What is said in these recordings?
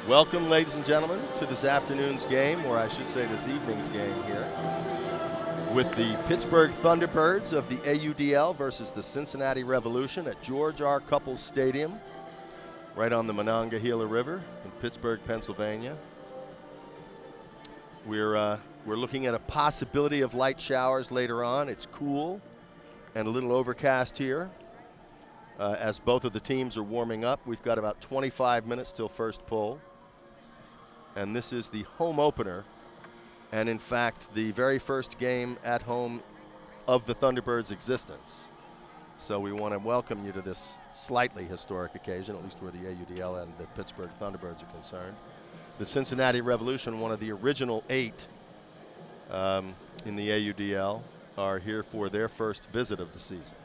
Welcome, ladies and gentlemen, to this afternoon's game, or I should say this evening's game here, with the Pittsburgh Thunderbirds of the AUDL versus the Cincinnati Revolution at George Cupples Stadium, right on the Monongahela River in Pittsburgh, Pennsylvania. We're looking at a possibility of light showers later on. It's cool and a little overcast here. As both of the teams are warming up, we've got about 25 minutes till first pull. And this is the home opener, and in fact, the very first game at home of the Thunderbirds' existence. So we want to welcome you to this slightly historic occasion, at least where the AUDL and the Pittsburgh Thunderbirds are concerned. The Cincinnati Revolution, one of the original 8 in the AUDL, are here for their first visit of the season.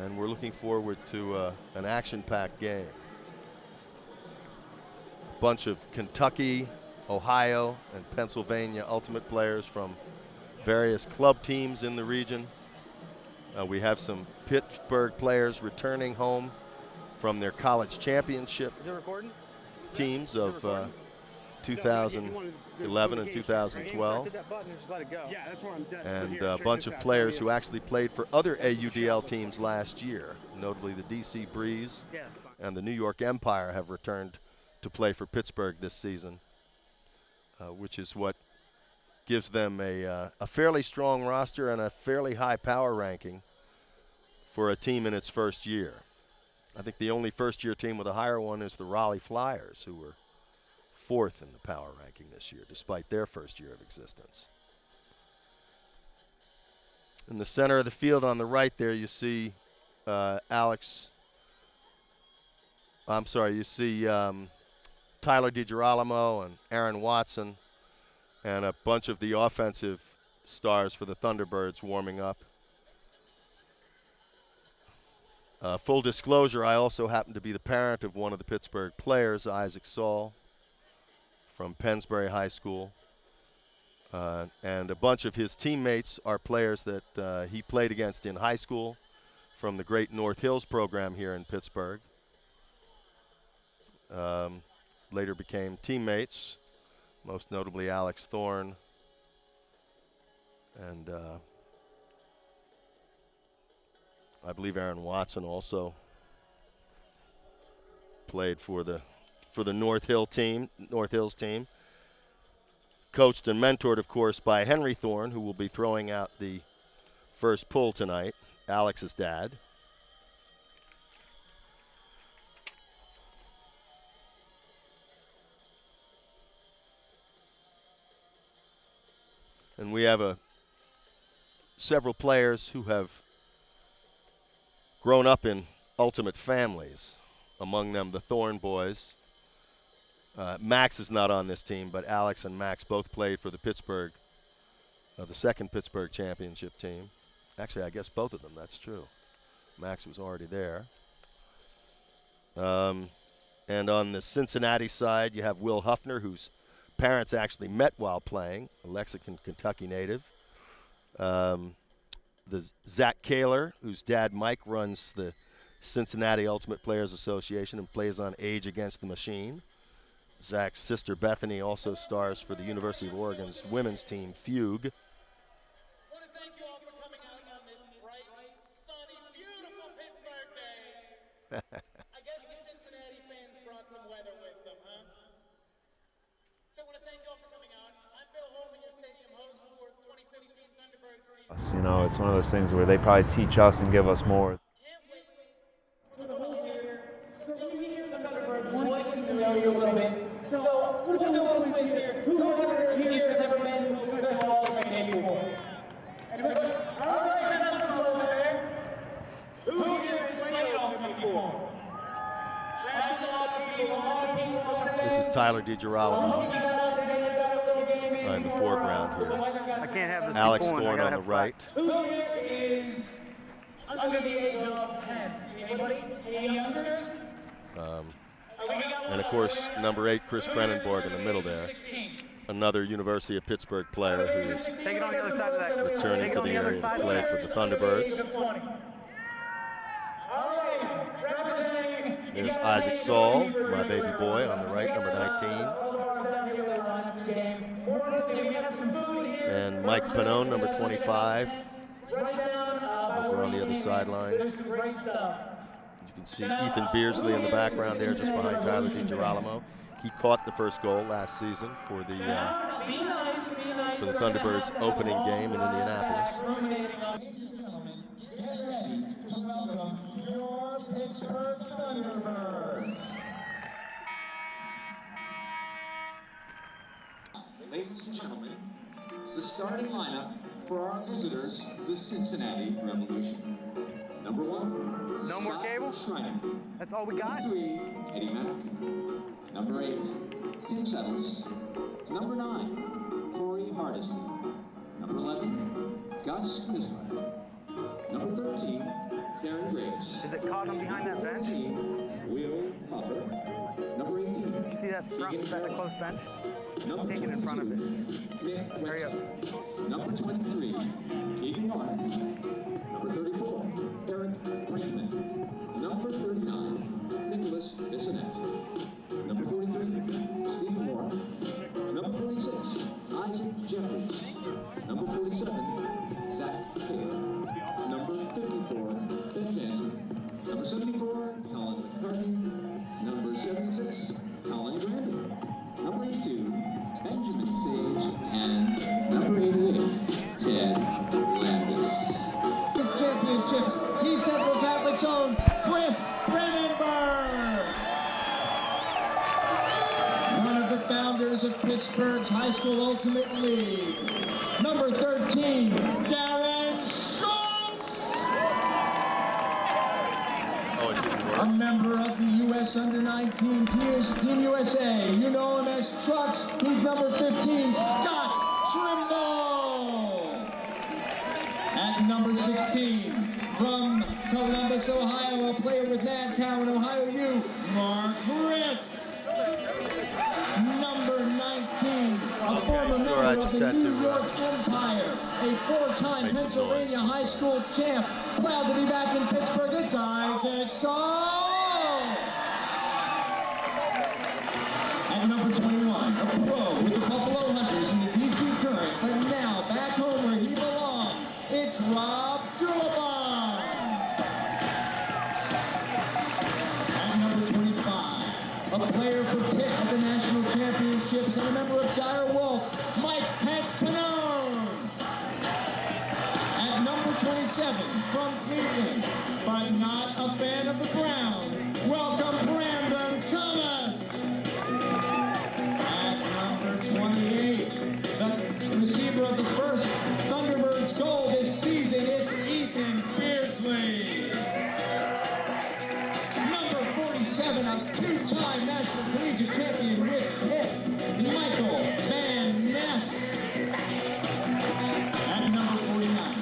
And we're looking forward to an action-packed game. Bunch of Kentucky, Ohio, and Pennsylvania Ultimate players from various club teams in the region. We have some Pittsburgh players returning home from their college championship teams of 2011 and 2012. And a bunch of players who actually played for other AUDL teams last year, notably the DC Breeze and the New York Empire have returned to play for Pittsburgh this season, which is what gives them a fairly strong roster and a fairly high power ranking for a team in its first year. I think the only first-year team with a higher one is the Raleigh Flyers, who were 4th in the power ranking this year, despite their first year of existence. In the center of the field on the right there, you see Tyler DiGirolamo and Aaron Watson and a bunch of the offensive stars for the Thunderbirds warming up. Full disclosure, I also happen to be the parent of one of the Pittsburgh players, Isaac Saul, from Pennsbury High School. And a bunch of his teammates are players that he played against in high school from the great North Hills program here in Pittsburgh. Later became teammates, most notably Alex Thorne and I believe Aaron Watson also played for the North Hills team. Coached and mentored, of course, by Henry Thorne, who will be throwing out the first pull tonight, Alex's dad. And we have several players who have grown up in Ultimate families, among them the Thorne boys. Max is not on this team, but Alex and Max both played for the second Pittsburgh championship team. Actually, I guess both of them, that's true. Max was already there. And on the Cincinnati side, you have Will Huffner, whose parents actually met while playing, a Lexington, Kentucky native. The Zach Kaler, whose dad Mike runs the Cincinnati Ultimate Players Association and plays on Age Against the Machine. Zach's sister Bethany also stars for the University of Oregon's women's team, Fugue. I want to thank you all for coming out on this bright, sunny, beautiful Pittsburgh day. I guess the Cincinnati fans brought some weather with them, huh? So I want to thank you all for coming out. I'm Bill Holman, your stadium host for 2015 Thunderbirds season. You know, it's one of those things where they probably teach us and give us more. Can't wait for the whole year. So do we hear the Thunderbirds want to know you a little bit? So we'll do a little quiz here. Who here has ever been to a football All-Star game before? Anybody? All right, that's a little there. Who here has played All-Star before? That's a lot of people. This is Tyler DiGirolamo in the foreground here. I can't have this Alex Thorne on the right. Who here is under the age of 10? Anybody? Any younger? And of course, number 8, Chris Brennenborg in the middle there. Another University of Pittsburgh player who is Take it on the other side of that. returning to the area to play for the Thunderbirds. All right, representing There's Isaac Saul, my baby boy, on the right, number 19. And Mike Pannone, number 25, over on the other sideline. You can see Ethan Beardsley in the background there, just behind Tyler DiGirolamo. He caught the first goal last season for the Thunderbirds' opening game in Indianapolis. Your Pittsburgh Thunderbirds. Ladies and gentlemen, the starting lineup for our visitors, the Cincinnati Revolution. Number 1, No more cable? Schreiner. That's all we got? Number 3, Eddie Mack. Number 8, Tim Settles. Number 9, Corey Hardison. Number 11, Gus Nisler. Number 13, Darren Graves. Is it caught him behind that bench? 14, Will Popper. Number 18, You see that front, that close bench? Number Take it in front of it. 25, Hurry up. Number 23, Keegan Martin. Number 34, Eric Brinkman. Number 39, Nicholas Bissonette. Number 43, Steve Moore. Number 46, Isaac Jeffries. Number 47, Zach Taylor. Number 54, Ben Jansen. Number 74, Colin McCarthy. Number 76, Colin Grandin. Number 82, Benjamin Sage. And number 88, Ted Landis. Championship, East Central Catholic Zone, Chris Brandenburg. One of the founders of Pittsburgh's High School Ultimate League. Number 13, Darren Schultz. Oh, it didn't A work. member of the U.S. Under-19 Team USA. You know him as Trucks. He's number 15, Scott Trimble. At number 16, from Columbus, Ohio, a player with Madtown, Ohio U, Mark Ritz. Number 19, a former sure, member I of just the had New to, York Empire, a four-time make some Pennsylvania noise. high school champ, proud to be back in Pittsburgh. It's Isaac Saul. At number 21, a pro with the Buffalo Hunters in the DC Current, but now back home where he belongs, it's Rob Gulabon. At number 25, a player for Pitt at the National Championships and a member of Dire Wolf, Mike Pannone. At number 27, from Cleveland, but not a fan of the Browns, welcome Brandon Thomas. At number 28, the receiver of the first Thunderbirds goal this season, it's Ethan Beardsley. Number 47, a two-time National Collegiate Champion with Pitt, Michael Van Ness. At number 49,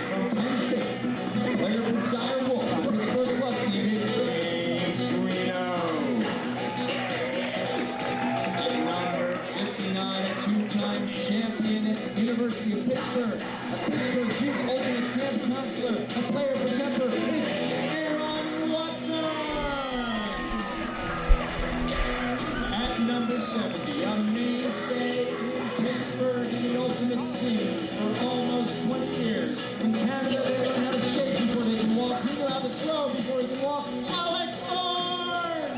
from Penn State, player for Dire Wolf, the Pittsburgh club team, it's James Reno. At number 59, a two-time champion at the University of Pittsburgh, a Pittsburgh Youth Ultimate Camp counselor, a player for Denver, it's Aaron Watson. At number 70, a mainstay in Pittsburgh in the ultimate scene for almost 20 years. In Canada, they learn how to skate before they can walk. He knew how to throw before he can walk. Alex Horn!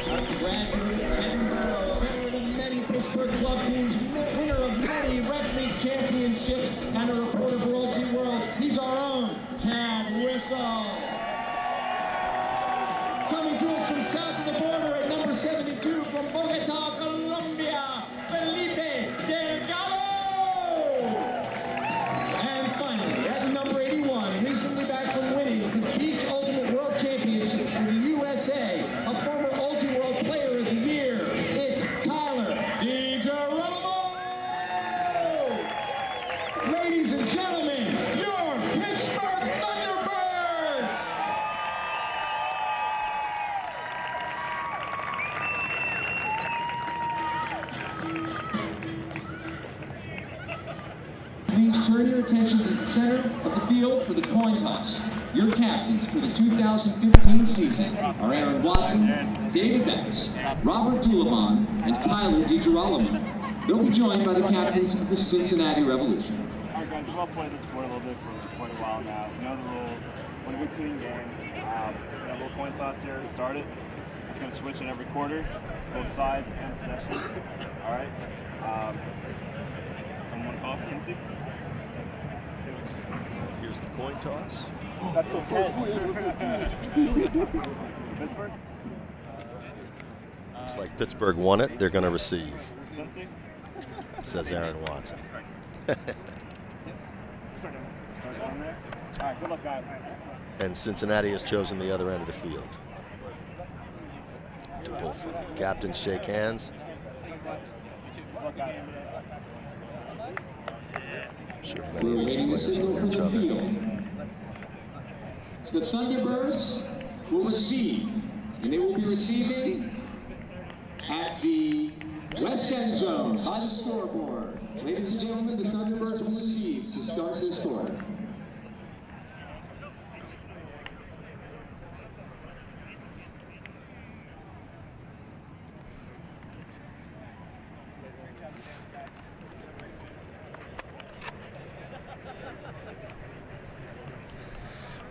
A graduate and veteran of many Pittsburgh club teams, winner of many Red League championships, and a reporter for Ulti World. He's our own Tad Whistle. Coming to us from south of the border at number 72 from Bogota, Colombia, Felipe Delgado. And finally, at number 81, recently back from winning the coin toss. Your captains for the 2015 season are Aaron Watson, David Becks, Robert Dulamon, and Tyler DiGirolamo. They'll be joined by the captains of the Cincinnati Revolution. All right, guys, we've all played this sport a little bit for quite a while now. We know the rules. Want a good, clean game. We got a little coin toss here to start it. It's going to switch in every quarter. It's both sides and possession. All right. Someone call for Cincy? Here's the coin toss. That's those heads. Pittsburgh? Looks like Pittsburgh won it. They're going to receive, Cincy? says Aaron Watson. Start down there. All right, good luck, guys. And Cincinnati has chosen the other end of the field to pull from. Captains shake hands. Good luck, guys. I'm sure many of these players know each other. The Thunderbirds will receive, and they will be receiving at the west end zone by the scoreboard. Ladies and gentlemen, the Thunderbirds will receive to start this quarter.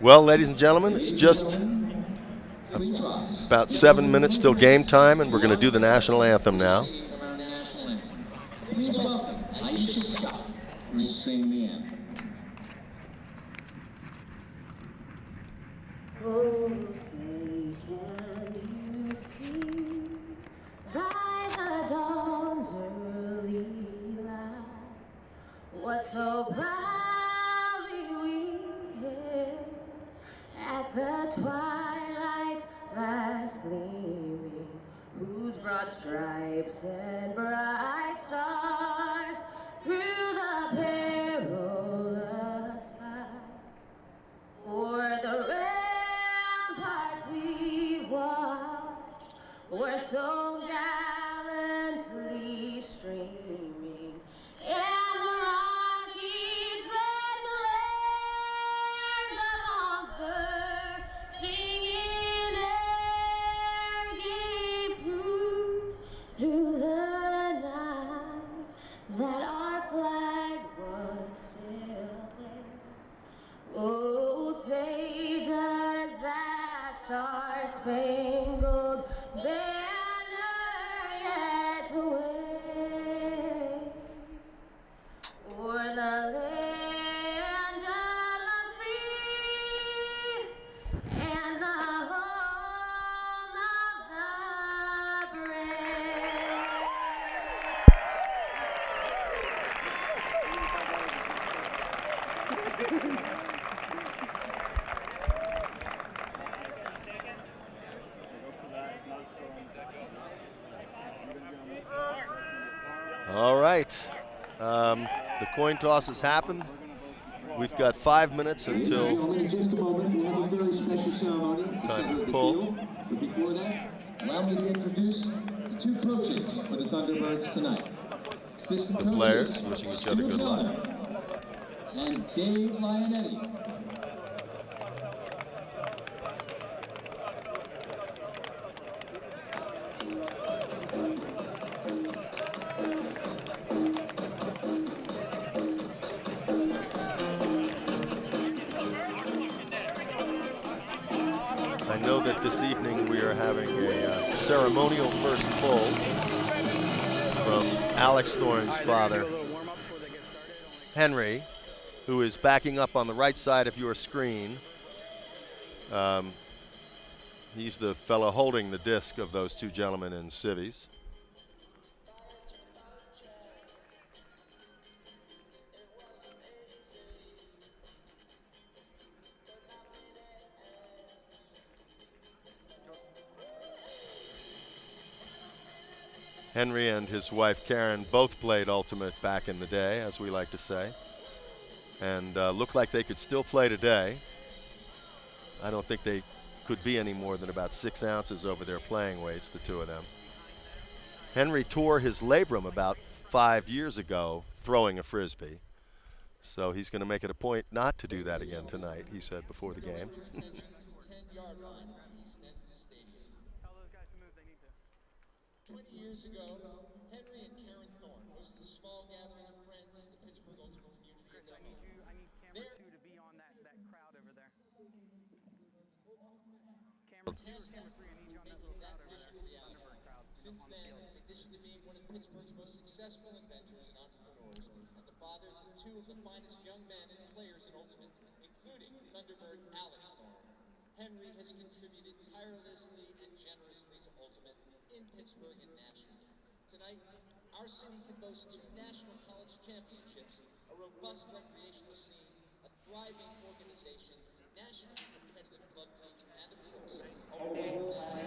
Well, ladies and gentlemen, it's just about 7 minutes till game time, and we're going to do the national anthem now. Please welcome Aisha Scott, who will sing the anthem. Oh, say can you see by the dawn's early light what so proudly we hailed at the twilight's last gleaming, whose broad stripes and bright stars through the perilous fight o'er the ramparts we watched were so gallantly streaming, and the rocky dread glares of Augur singing ere ye prove through the night that our flag was still there. Oh, say does that star-spangled banner yet wave o'er the land of the free and the home of the brave? All right. The coin toss has happened. We've got 5 minutes until In just a moment, we have a very special ceremony. time to pull. But before that, allow me to introduce the two coaches for the Thunderbirds tonight. Assistant The coaches, players wishing each other good luck. and Dave Lionetti. I know that this evening we are having a ceremonial first pull from Alex Thorne's father, Henry, who is backing up on the right side of your screen. He's the fellow holding the disc of those two gentlemen in civvies. Henry and his wife Karen both played Ultimate back in the day, as we like to say, and looked like they could still play today. I don't think they could be any more than about 6 ounces over their playing weights, the two of them. Henry tore his labrum about 5 years ago throwing a Frisbee, So he's going to make it a point not to do that again tonight, he said before the game. 10-yard line of East End Stadium. Tell those guys to move, they need to. 20 years ago, Henry and Karen Thorne hosted a small gathering of friends in the Pittsburgh Ultimate community. Chris, I need camera 2 to be on that crowd over there. Camera 2 or camera 3, I need you on that little crowd over there. Thunderbird crowd. Since then, in addition to being one of Pittsburgh's most successful inventors and entrepreneurs, and the father to two of the finest young men and players in Ultimate, including Thunderbird Alex Thorne, Henry has contributed tirelessly and generously to Ultimate in Pittsburgh and nationally. Tonight, our city can boast 2 national college championships, a robust recreational scene, a thriving organization, nationally competitive club teams, and of course, a world-class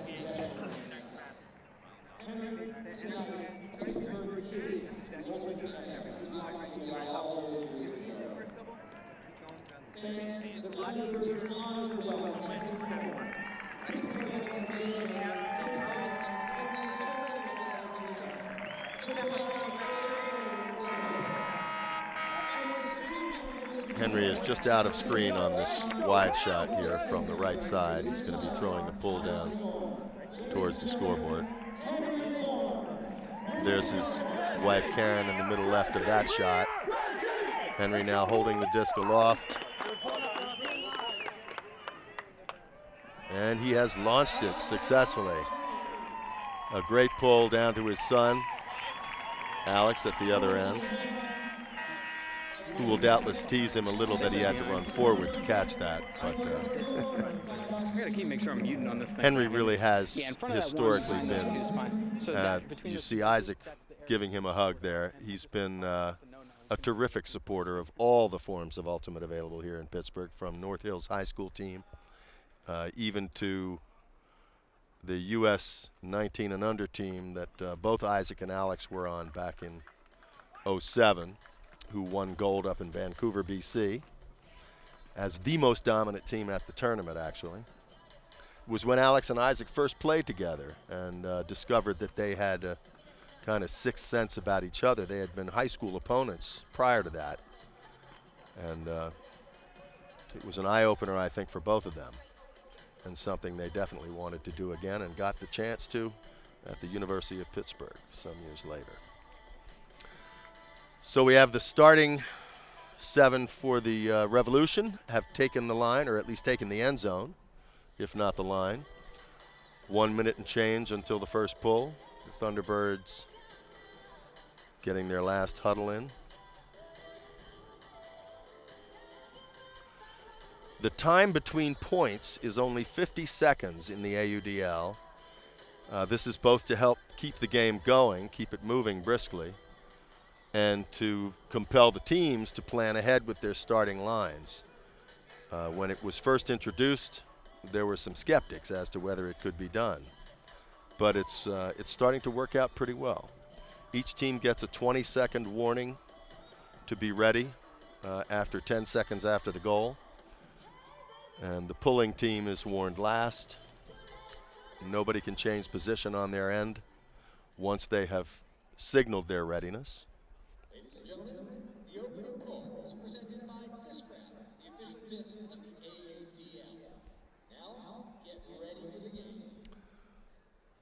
Henry is just out of screen on this wide shot here from the right side. He's going to be throwing the pull down towards the scoreboard. There's his wife Karen in the middle left of that shot. Henry now holding the disc aloft. And he has launched it successfully. A great pull down to his son, Alex, at the other end, who will doubtless tease him a little that he had to run forward to catch that. But I gotta keep making sure I'm muting on this thing. Henry really has Yeah, in front of that historically one, those two is been, fine. So that, between you those see two, Isaac that's the area. giving him a hug there. He's been a terrific supporter of all the forms of Ultimate available here in Pittsburgh, from North Hills High School team, even to the U.S. 19 and under team that both Isaac and Alex were on back in '07, who won gold up in Vancouver, BC, as the most dominant team at the tournament, actually. It was when Alex and Isaac first played together and discovered that they had a kind of sixth sense about each other. They had been high school opponents prior to that. And it was an eye-opener, I think, for both of them, and something they definitely wanted to do again and got the chance to at the University of Pittsburgh some years later. So we have the starting 7 for the Revolution have taken the line, or at least taken the end zone, if not the line. 1 minute and change until the first pull. The Thunderbirds getting their last huddle in. The time between points is only 50 seconds in the AUDL. This is both to help keep the game going, keep it moving briskly, and to compel the teams to plan ahead with their starting lines. When it was first introduced, there were some skeptics as to whether it could be done, but it's starting to work out pretty well. Each team gets a 20-second warning to be ready after 10 seconds after the goal, and the pulling team is warned last. Nobody can change position on their end once they have signaled their readiness. Ladies and gentlemen, the opening call is presented by Discraft, the official disc of the AUDL. Now, get ready for the game.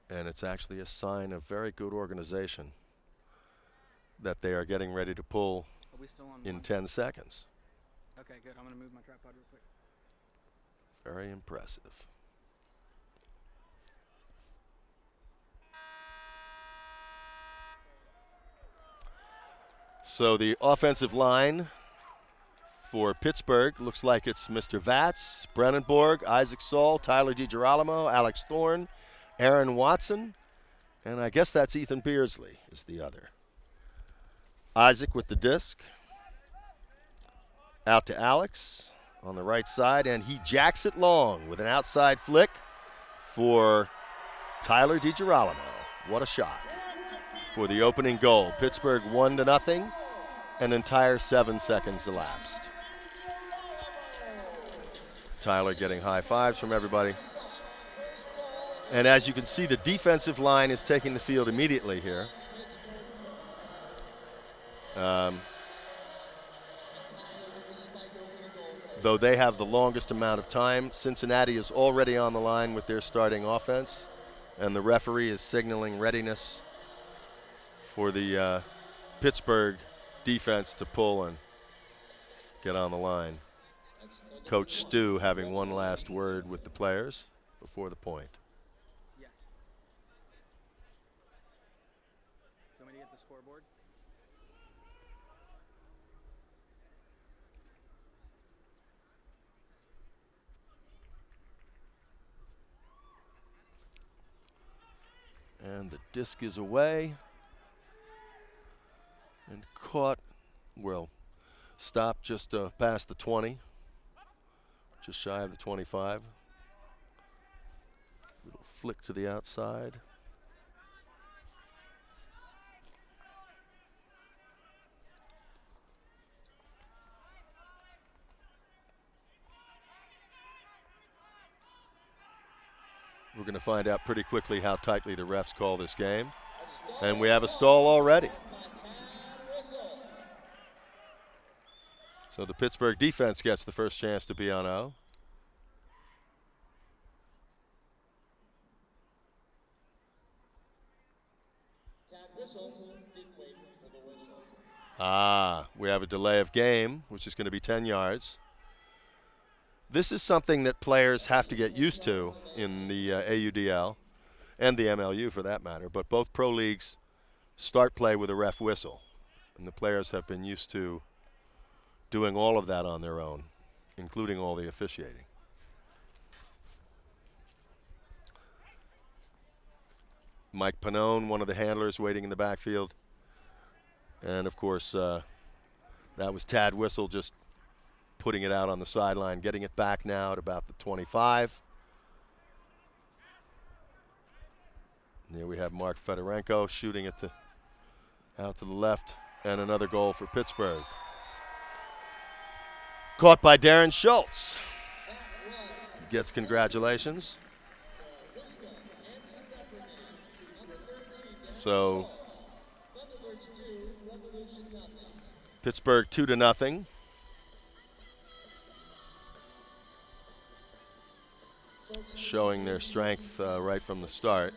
And it's actually a sign of very good organization that they are getting ready to pull Are we still on in one? 10 seconds. Okay, good. I'm going to move my tripod real quick. Very impressive. So the offensive line for Pittsburgh looks like it's Mr. Vatz, Brennenborg, Isaac Saul, Tyler DiGirolamo, Alex Thorne, Aaron Watson, and I guess that's Ethan Beardsley is the other. Isaac with the disc. Out to Alex on the right side, and he jacks it long with an outside flick for Tyler DiGirolamo. What a shot for the opening goal. Pittsburgh 1-0, an entire 7 seconds elapsed. Tyler getting high fives from everybody. And as you can see, the defensive line is taking the field immediately here. though they have the longest amount of time. Cincinnati is already on the line with their starting offense, and the referee is signaling readiness for the Pittsburgh defense to pull and get on the line. Coach Stu having one last word with the players before the point. Yes. Do you want me to get the scoreboard? And the disc is away and caught, well, stopped just past the 20, just shy of the 25. Little flick to the outside. We're going to find out pretty quickly how tightly the refs call this game. And we have a stall already. So the Pittsburgh defense gets the first chance to be on O. We have a delay of game, which is going to be 10 yards. This is something that players have to get used to in the AUDL and the MLU for that matter, but both pro leagues start play with a ref whistle, and the players have been used to doing all of that on their own, including all the officiating. Mike Pannone, one of the handlers, waiting in the backfield. And of course, that was Tad Whistle just putting it out on the sideline, getting it back now at about the 25. And here we have Mark Fedorenko shooting it out to the left, and another goal for Pittsburgh. Caught by Darren Schultz. Gets congratulations. So Pittsburgh 2-0. Showing their strength right from the start.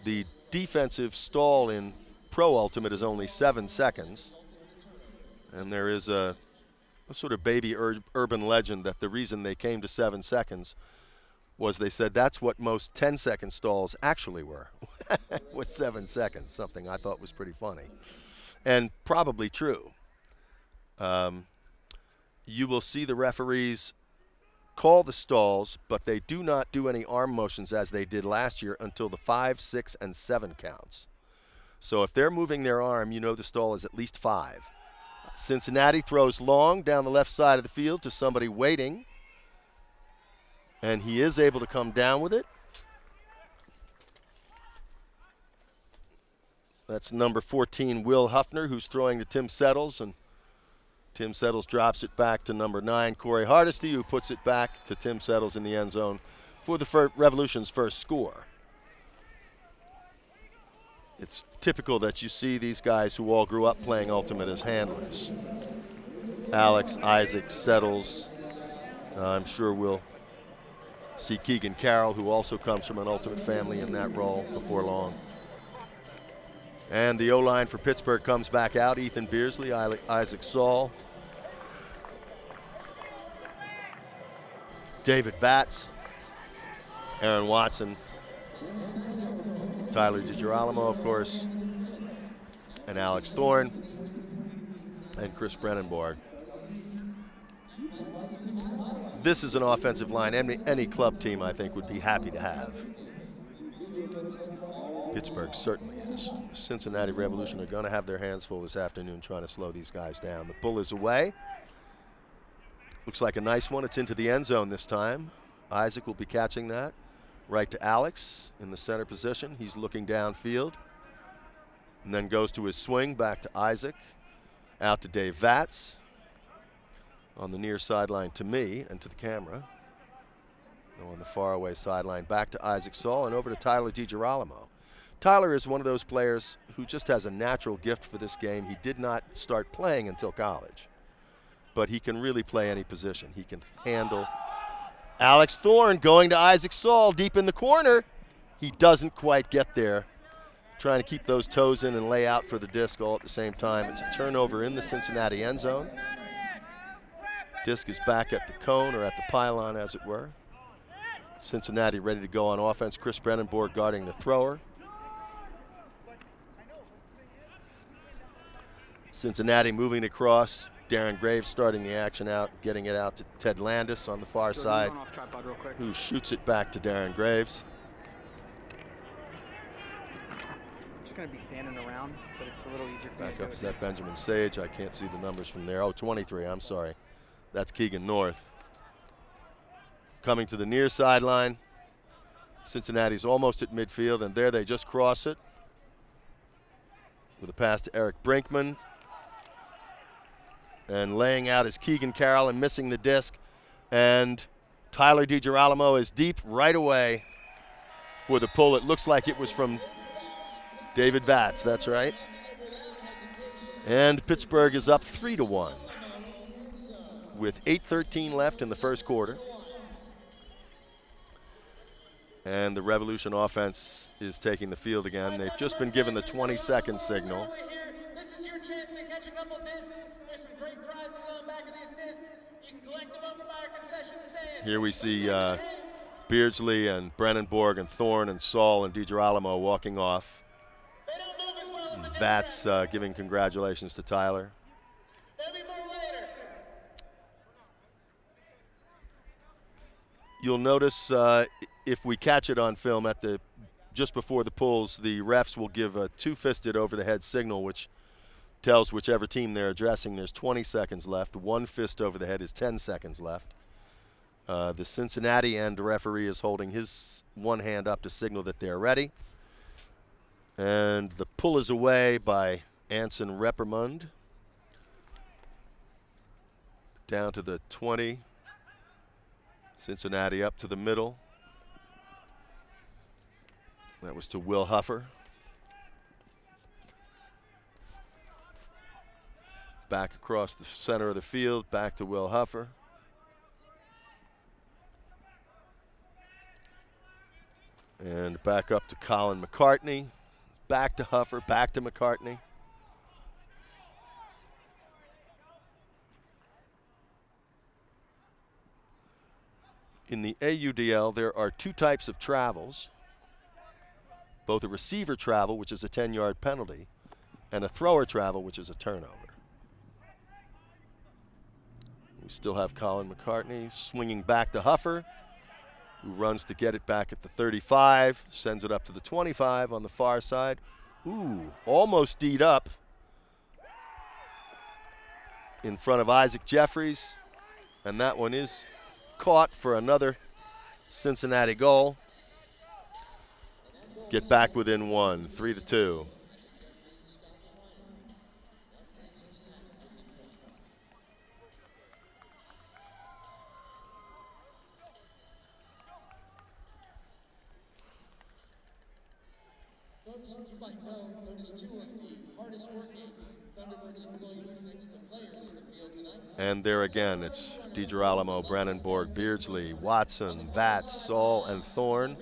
The defensive stall in Pro Ultimate is only 7 seconds. And there is a sort of baby urban legend that the reason they came to 7 seconds was they said that's what most 10-second stalls actually were, was 7 seconds, something I thought was pretty funny. And probably true. You will see the referees call the stalls, but they do not do any arm motions as they did last year until the 5, 6, and 7 counts. So if they're moving their arm, you know the stall is at least 5. Cincinnati throws long down the left side of the field to somebody waiting, and he is able to come down with it. That's number 14, Will Huffner, who's throwing to Tim Settles, and Tim Settles drops it back to number 9, Corey Hardesty, who puts it back to Tim Settles in the end zone for the Revolution's first score. It's typical that you see these guys who all grew up playing Ultimate as handlers. Alex, Isaac, Settles. I'm sure we'll see Keegan Carroll, who also comes from an Ultimate family, in that role before long. And the O-line for Pittsburgh comes back out. Ethan Beersley, Isaac Saul, David Batts, Aaron Watson, Tyler DiGirolamo, of course, and Alex Thorne, and Chris Brennenborg. This is an offensive line any club team, I think, would be happy to have. Pittsburgh certainly is. The Cincinnati Revolution are going to have their hands full this afternoon trying to slow these guys down. The pull is away. Looks like a nice one. It's into the end zone this time. Isaac will be catching that. Right to Alex in the center position. He's looking downfield. And then goes to his swing, back to Isaac. Out to Dave Vatz. On the near sideline to me and to the camera. On the faraway sideline, back to Isaac Saul and over to Tyler DiGirolamo. Tyler is one of those players who just has a natural gift for this game. He did not start playing until college, but he can really play any position. He can handle. Alex Thorne going to Isaac Saul deep in the corner. He doesn't quite get there. Trying to keep those toes in and lay out for the disc all at the same time. It's a turnover in the Cincinnati end zone. Disc is back at the cone, or at the pylon as it were. Cincinnati ready to go on offense. Chris Brennenborg guarding the thrower. Cincinnati moving across. Darren Graves starting the action out, getting it out to Ted Landis on the far side, who shoots it back to Darren Graves. Just going to be standing around, but it's a little easier for me Back to up do is it. that Benjamin Sage. I can't see the numbers from there. Oh, 23, I'm sorry. That's Keegan North. Coming to the near sideline. Cincinnati's almost at midfield, and there they just cross it. With a pass to Eric Brinkman. And laying out is Keegan Carroll and missing the disc. And Tyler DiGirolamo is deep right away for the pull. It looks like it was from David Vatz, that's right. And Pittsburgh is up 3-1 with 8:13 left in the first quarter. And the Revolution offense is taking the field again. They've just been given the 20-second signal. This is your chance to catch a couple discs. There's some great prizes on the back of these discs. You can collect them up by our concession stand. Here we see Beardsley and Brennenborg and Thorne and Saul and DiGirolamo walking off. They don't move as well as the Vatz giving congratulations to Tyler. There'll be more later. You'll notice if we catch it on film at the just before the pulls, the refs will give a two-fisted over-the-head signal, which tells whichever team they're addressing there's 20 seconds left. One fist over the head is 10 seconds left. The Cincinnati end referee is holding his one hand up to signal that they're ready. And the pull is away by Anson Reppermund. Down to the 20. Cincinnati up to the middle. That was to Will Huffer. Back across the center of the field, back to Will Huffer. And back up to Colin McCartney. Back to Huffer, back to McCartney. In the AUDL, there are two types of travels. Both a receiver travel, which is a 10-yard penalty, and a thrower travel, which is a turnover. We still have Colin McCartney swinging back to Huffer, who runs to get it back at the 35, sends it up to the 25 on the far side. Ooh, almost D'd up in front of Isaac Jeffries, and that one is caught for another Cincinnati goal. Get back within one, 3-2. Folks, you might notice two of the hardest working Thunderbirds employees next to the players in the field tonight. And there again, it's DiGirolamo, Brennenborg, Beardsley, Watson, Vatz, Saul, and Thorne.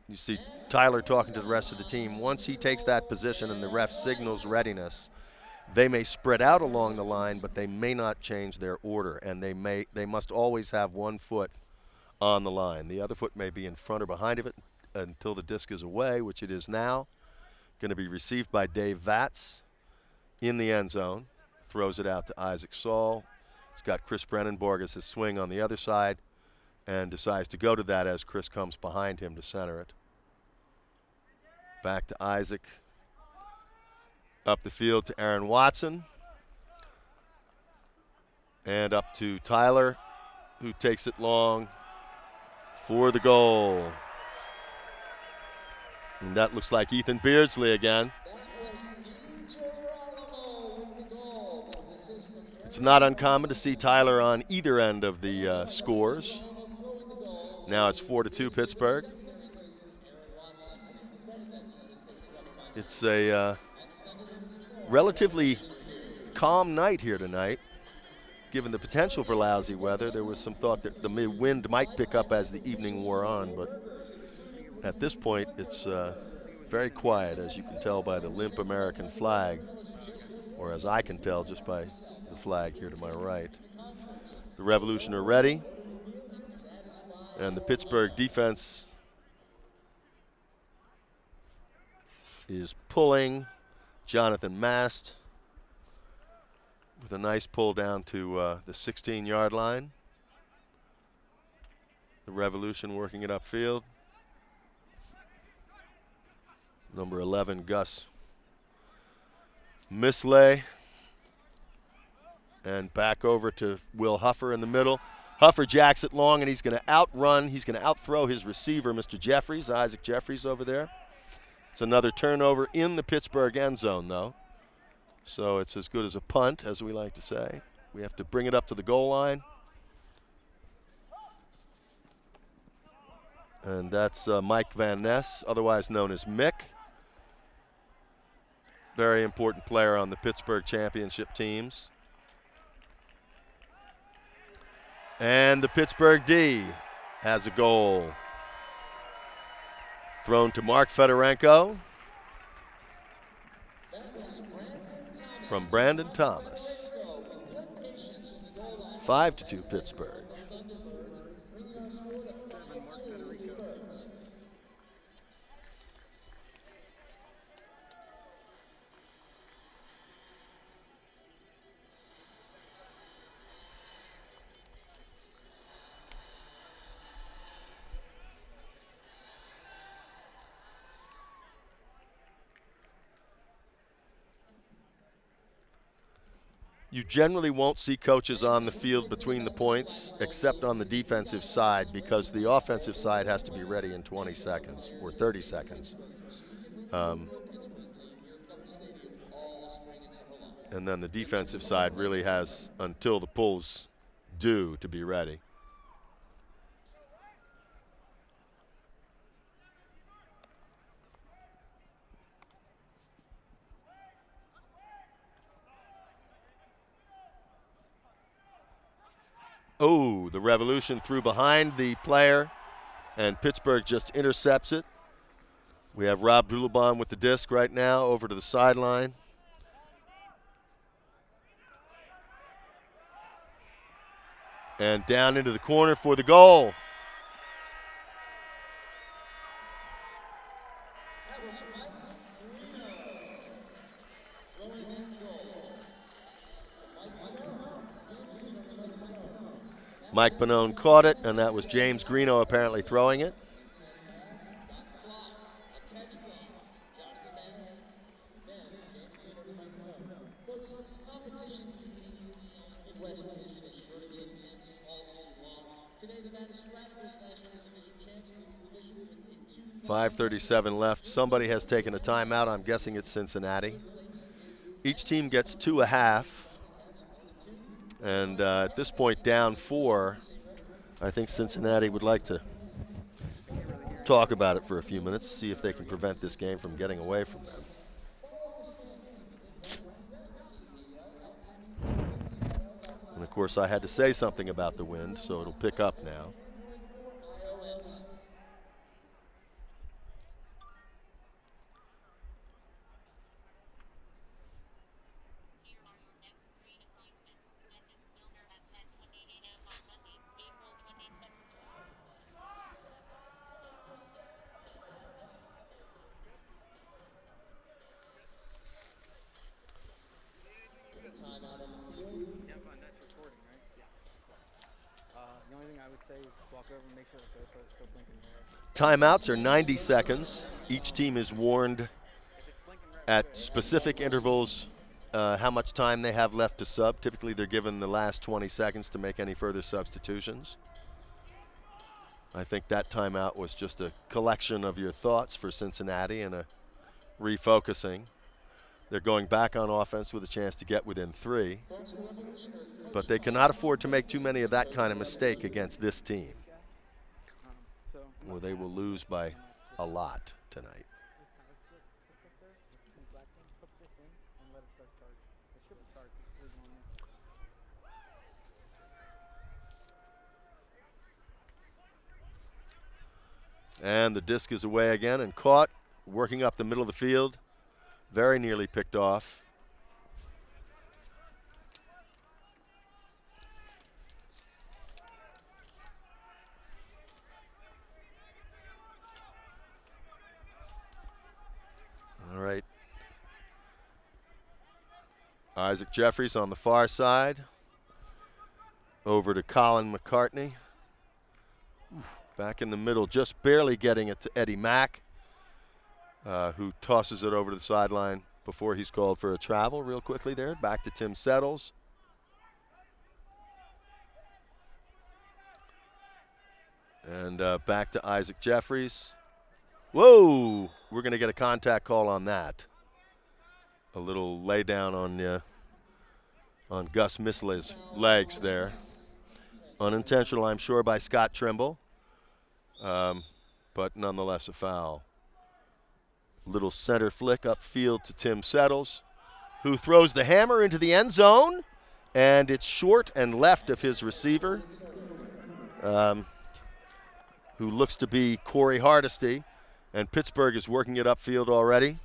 You see Tyler talking to the rest of the team. Once he takes that position and the ref signals readiness, they may spread out along the line, but they may not change their order, and they must always have one foot on the line. The other foot may be in front or behind of it until the disc is away, which it is now. Going to be received by Dave Vatz in the end zone. Throws it out to Isaac Saul. He's got Chris Brennenborg as his swing on the other side and decides to go to that as Chris comes behind him to center it. Back to Isaac. Up the field to Aaron Watson. And up to Tyler, who takes it long for the goal. And that looks like Ethan Beardsley again. It's not uncommon to see Tyler on either end of the scores. Now it's 4-2 Pittsburgh. It's a relatively calm night here tonight. Given the potential for lousy weather, there was some thought that the wind might pick up as the evening wore on, but at this point it's very quiet, as you can tell by the limp American flag, or as I can tell just by the flag here to my right. The Revolution are ready, and the Pittsburgh defense is pulling. Jonathan Mast with a nice pull down to the 16-yard line. The Revolution working it upfield. Number 11, Gus Misley. And back over to Will Huffer in the middle. Huffer jacks it long, and he's going to outrun. He's going to outthrow his receiver, Mr. Jeffries, Isaac Jeffries over there. It's another turnover in the Pittsburgh end zone, though. So it's as good as a punt, as we like to say. We have to bring it up to the goal line. And that's Mike Van Ness, otherwise known as Mick. Very important player on the Pittsburgh championship teams. And the Pittsburgh D has a goal. Thrown to Mark Fedorenko from Brandon Thomas. 5-2 Pittsburgh. You generally won't see coaches on the field between the points, except on the defensive side, because the offensive side has to be ready in 20 seconds or 30 seconds. And then the defensive side really has until the pulls due to be ready. Oh, the Revolution threw behind the player, and Pittsburgh just intercepts it. We have Rob Dulabon with the disc right now over to the sideline. And down into the corner for the goal. Mike Bonone caught it, and that was James Greeno apparently throwing it. .5:37 left. Somebody has taken a timeout. I'm guessing it's Cincinnati. Each team gets 2.5. And at this point, down 4. I think Cincinnati would like to talk about it for a few minutes, see if they can prevent this game from getting away from them. And of course, I had to say something about the wind, so it'll pick up now. Timeouts are 90 seconds. Each team is warned at specific intervals how much time they have left to sub. Typically, they're given the last 20 seconds to make any further substitutions. I think that timeout was just a collection of your thoughts for Cincinnati and a refocusing. They're going back on offense with a chance to get within 3. But they cannot afford to make too many of that kind of mistake against this team, or they will lose by a lot tonight. And the disc is away again and caught, working up the middle of the field. Very nearly picked off. All right. Isaac Jeffries on the far side. Over to Colin McCartney. Back in the middle, just barely getting it to Eddie Mack, who tosses it over to the sideline before he's called for a travel real quickly there. Back to Tim Settles. And back to Isaac Jeffries. Whoa! We're going to get a contact call on that. A little lay down on Gus Misley's legs there. Unintentional, I'm sure, by Scott Trimble. But nonetheless a foul. Little center flick upfield to Tim Settles, who throws the hammer into the end zone, and it's short and left of his receiver, who looks to be Corey Hardesty, and Pittsburgh is working it upfield already.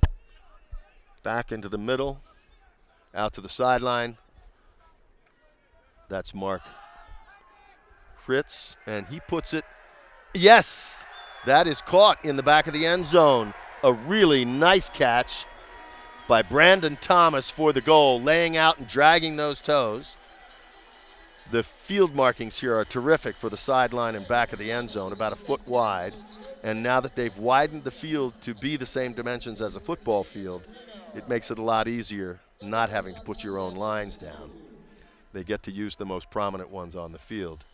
Back into the middle, out to the sideline. That's Mark Fritz, and he puts it. Yes, that is caught in the back of the end zone. A really nice catch by Brandon Thomas for the goal, laying out and dragging those toes. The field markings here are terrific for the sideline and back of the end zone, about a foot wide. And now that they've widened the field to be the same dimensions as a football field, it makes it a lot easier not having to put your own lines down. They get to use the most prominent ones on the field.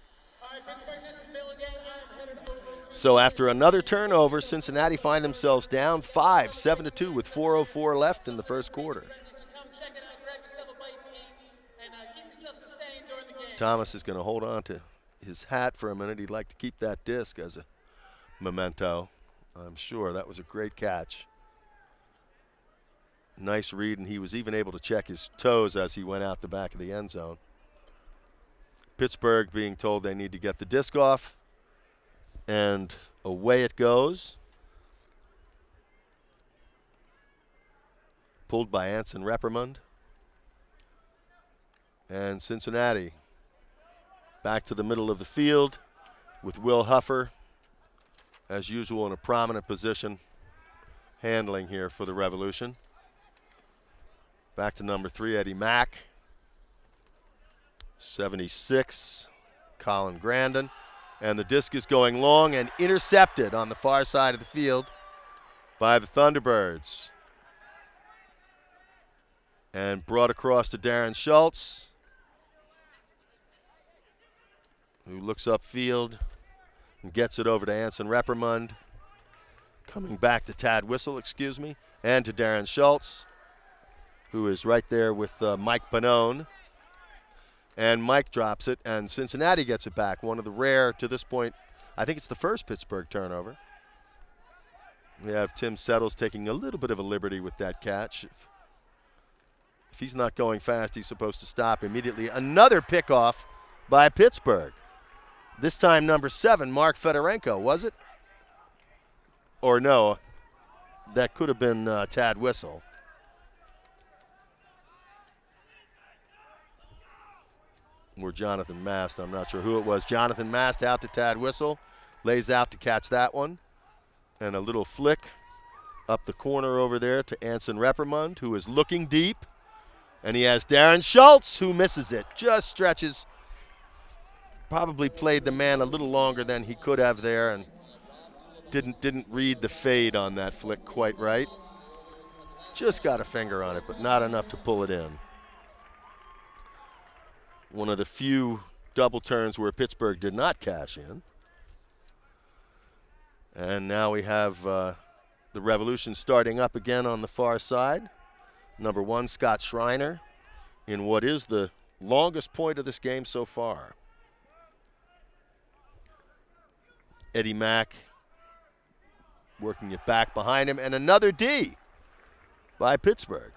So after another turnover, Cincinnati find themselves down 5, 7-2 with 4:04 left in the first quarter. Thomas is going to hold on to his hat for a minute. He'd like to keep that disc as a memento. I'm sure that was a great catch. Nice read, and he was even able to check his toes as he went out the back of the end zone. Pittsburgh being told they need to get the disc off, and away it goes. Pulled by Anson Reppermund. And Cincinnati back to the middle of the field with Will Huffer, as usual, in a prominent position, handling here for the Revolution. Back to number 3, Eddie Mack. 76, Colin Grandin. And the disc is going long and intercepted on the far side of the field by the Thunderbirds. And brought across to Darren Schultz, who looks upfield and gets it over to Anson Reppermund. Coming back to Tad Whistle, and to Darren Schultz, who is right there with Mike Bonone. And Mike drops it, and Cincinnati gets it back. One of the rare, to this point, I think it's the first Pittsburgh turnover. We have Tim Settles taking a little bit of a liberty with that catch. If he's not going fast, he's supposed to stop immediately. Another pickoff by Pittsburgh. This time number 7, Mark Fedorenko, was it? Or no, that could have been Tad Whistle. Or Jonathan Mast, I'm not sure who it was. Jonathan Mast out to Tad Whistle, lays out to catch that one. And a little flick up the corner over there to Anson Reppermund, who is looking deep. And he has Darren Schultz, who misses it, just stretches. Probably played the man a little longer than he could have there, and didn't read the fade on that flick quite right. Just got a finger on it, but not enough to pull it in. One of the few double turns where Pittsburgh did not cash in. And now we have the Revolution starting up again on the far side. Number 1, Scott Schreiner, in what is the longest point of this game so far. Eddie Mack working it back behind him, and another D by Pittsburgh.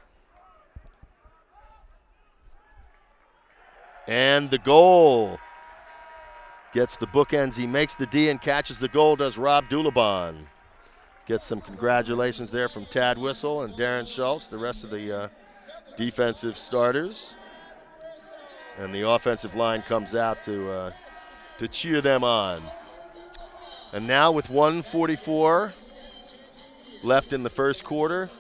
And the goal. Gets the bookends. He makes the D and catches the goal, does Rob Dulabon. Gets some congratulations there from Tad Whistle and Darren Schultz, the rest of the defensive starters. And the offensive line comes out to cheer them on. And now with 1:44 left in the first quarter,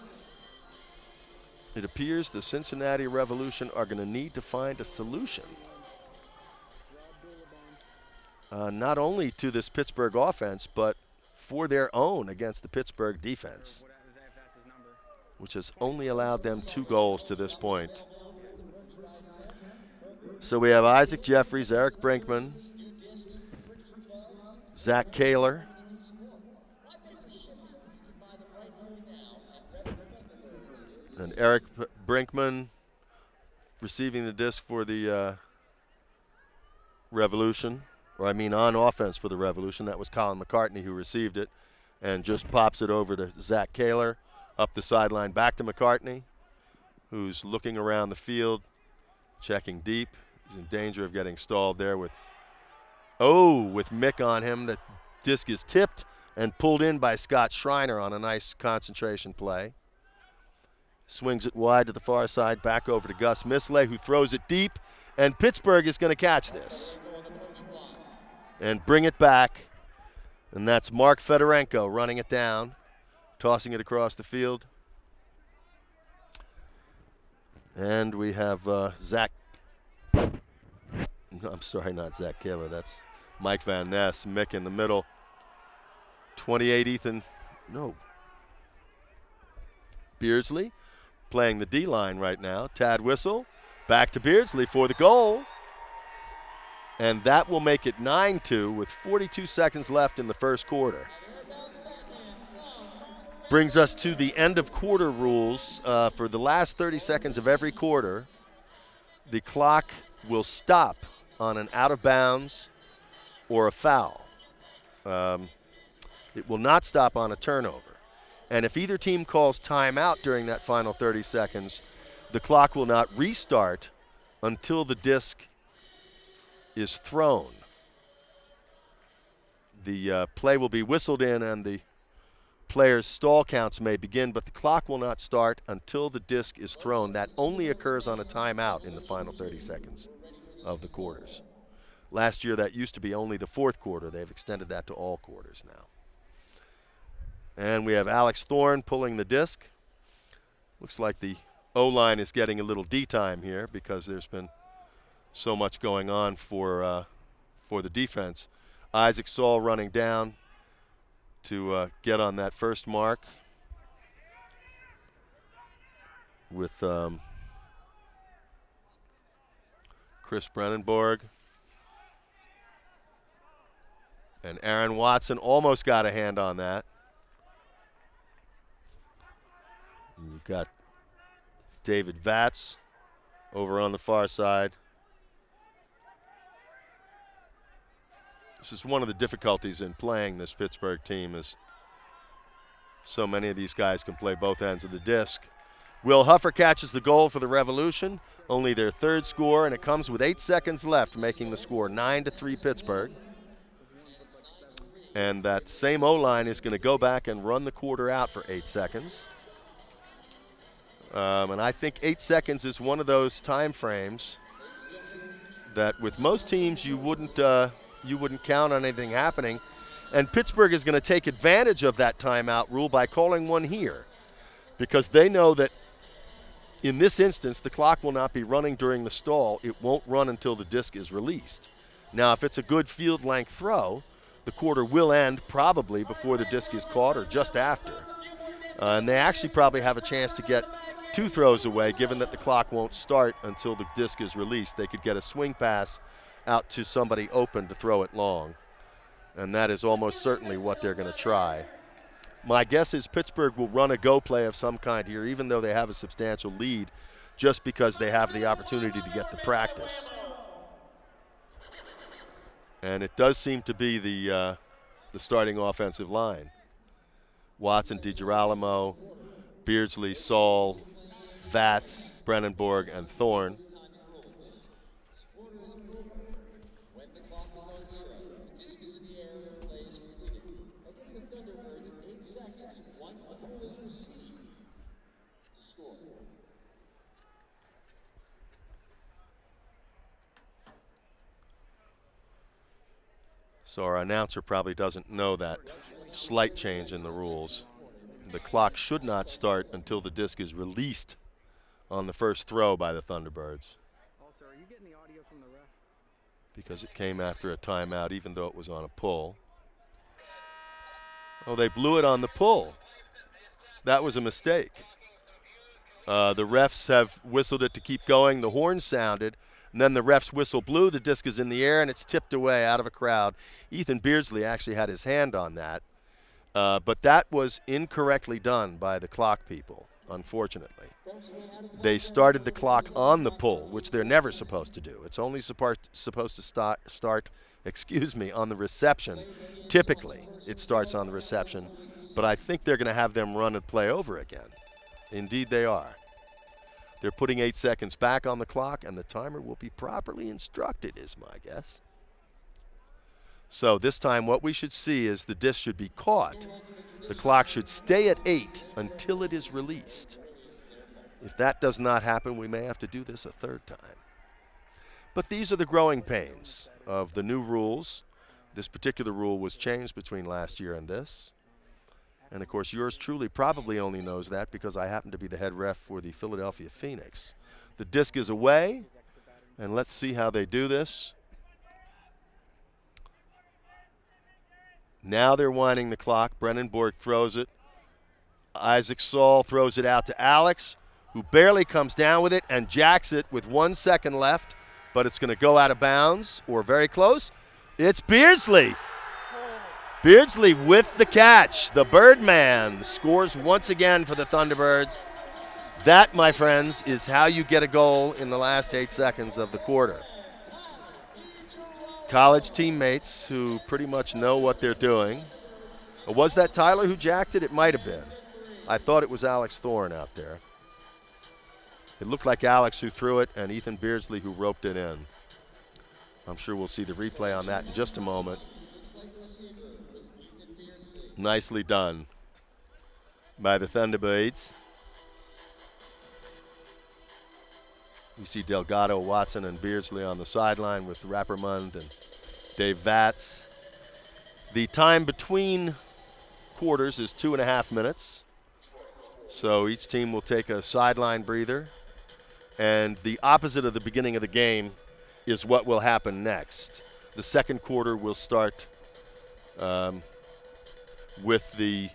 it appears the Cincinnati Revolution are going to need to find a solution. Not only to this Pittsburgh offense, but for their own against the Pittsburgh defense, which has only allowed them 2 goals to this point. So we have Isaac Jeffries, Eric Brinkman, Zach Kaler, and Eric Brinkman receiving the disc for the Revolution. Or I mean on offense for the Revolution. That was Colin McCartney who received it and just pops it over to Zach Kaler, up the sideline back to McCartney, who's looking around the field, checking deep. He's in danger of getting stalled there with Mick on him. The disc is tipped and pulled in by Scott Schreiner on a nice concentration play. Swings it wide to the far side, back over to Gus Misley, who throws it deep, and Pittsburgh is going to catch this and bring it back. And that's Mark Fedorenko running it down, tossing it across the field. And we have I'm sorry, not Zach Kaler. That's Mike Van Ness. Mick in the middle. 28, Beardsley playing the D-line right now. Tad Whistle back to Beardsley for the goal. And that will make it 9-2 with 42 seconds left in the first quarter. Brings us to the end of quarter rules. For the last 30 seconds of every quarter, the clock will stop on an out of bounds or a foul. It will not stop on a turnover. And if either team calls timeout during that final 30 seconds, the clock will not restart until the disc is thrown. The play will be whistled in and the players' stall counts may begin, but the clock will not start until the disc is thrown. That only occurs on a timeout in the final 30 seconds of the quarters. Last year that used to be only the fourth quarter. They've extended that to all quarters now. And we have Alex Thorne pulling the disc. Looks like the O-line is getting a little D time here because there's been so much going on for the defense. Isaac Saul running down to get on that first mark with Chris Brennenborg. And Aaron Watson almost got a hand on that. And you've got David Vatz over on the far side. This is one of the difficulties in playing this Pittsburgh team is so many of these guys can play both ends of the disc. Will Huffer catches the goal for the Revolution, only their third score, and it comes with 8 seconds left, making the score 9-3 Pittsburgh. And that same O-line is going to go back and run the quarter out for 8 seconds. And I think 8 seconds is one of those time frames that with most teams you wouldn't count on anything happening. And Pittsburgh is going to take advantage of that timeout rule by calling one here because they know that in this instance the clock will not be running during the stall. It won't run until the disc is released. Now, if it's a good field length throw, the quarter will end probably before the disc is caught or just after. And they actually probably have a chance to get 2 throws away given that the clock won't start until the disc is released. They could get a swing pass out to somebody open to throw it long. And that is almost certainly what they're going to try. My guess is Pittsburgh will run a go play of some kind here, even though they have a substantial lead, just because they have the opportunity to get the practice. And it does seem to be the starting offensive line. Watson, DiGirolamo, Beardsley, Saul, Vatz, Brennenborg, and Thorne. When the clock is on zero, the disc is in the air, play is completed. That gives the Thunderbirds 8 seconds once the ball is received to score. So our announcer probably doesn't know that slight change in the rules. The clock should not start until the disc is released on the first throw by the Thunderbirds, Also, are you getting the audio from the ref? because it came after a timeout, even though it was on a pull. Oh, they blew it on the pull. That was a mistake. The refs have whistled it to keep going. The horn sounded, and then the ref's whistle blew. The disc is in the air, and it's tipped away out of a crowd. Ethan Beardsley actually had his hand on that. But that was incorrectly done by the clock people, unfortunately. They started the clock on the pull, which they're never supposed to do. It's only supposed to start, on the reception. Typically, it starts on the reception, but I think they're going to have them run and play over again. Indeed, they are. They're putting 8 seconds back on the clock, and the timer will be properly instructed, is my guess. So this time what we should see is the disc should be caught. The clock should stay at 8 until it is released. If that does not happen, we may have to do this a third time. But these are the growing pains of the new rules. This particular rule was changed between last year and this. And of course, yours truly probably only knows that because I happen to be the head ref for the Philadelphia Phoenix. The disc is away, and let's see how they do this. Now they're winding the clock. Brennan Borg throws it. Isaac Saul throws it out to Alex, who barely comes down with it and jacks it with 1 second left, but it's going to go out of bounds or very close. It's Beardsley. Beardsley with the catch. The Birdman scores once again for the Thunderbirds. That, my friends, is how you get a goal in the last 8 seconds of the quarter. College teammates who pretty much know what they're doing. Was that Tyler who jacked it? It might have been. I thought it was Alex Thorne out there. It looked like Alex who threw it and Ethan Beardsley who roped it in. I'm sure we'll see the replay on that in just a moment. Nicely done by the Thunderbirds. We see Delgado, Watson, and Beardsley on the sideline with Rappermund and Dave Vatz. The time between quarters is 2.5 minutes. So each team will take a sideline breather. And the opposite of the beginning of the game is what will happen next. The second quarter will start with the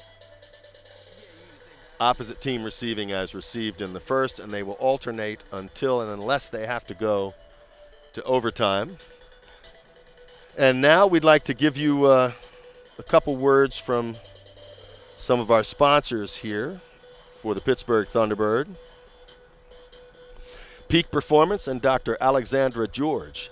opposite team receiving as received in the first, and they will alternate until and unless they have to go to overtime. And now we'd like to give you a couple words from some of our sponsors here for the Pittsburgh Thunderbird. Peak Performance and Dr. Alexandra George.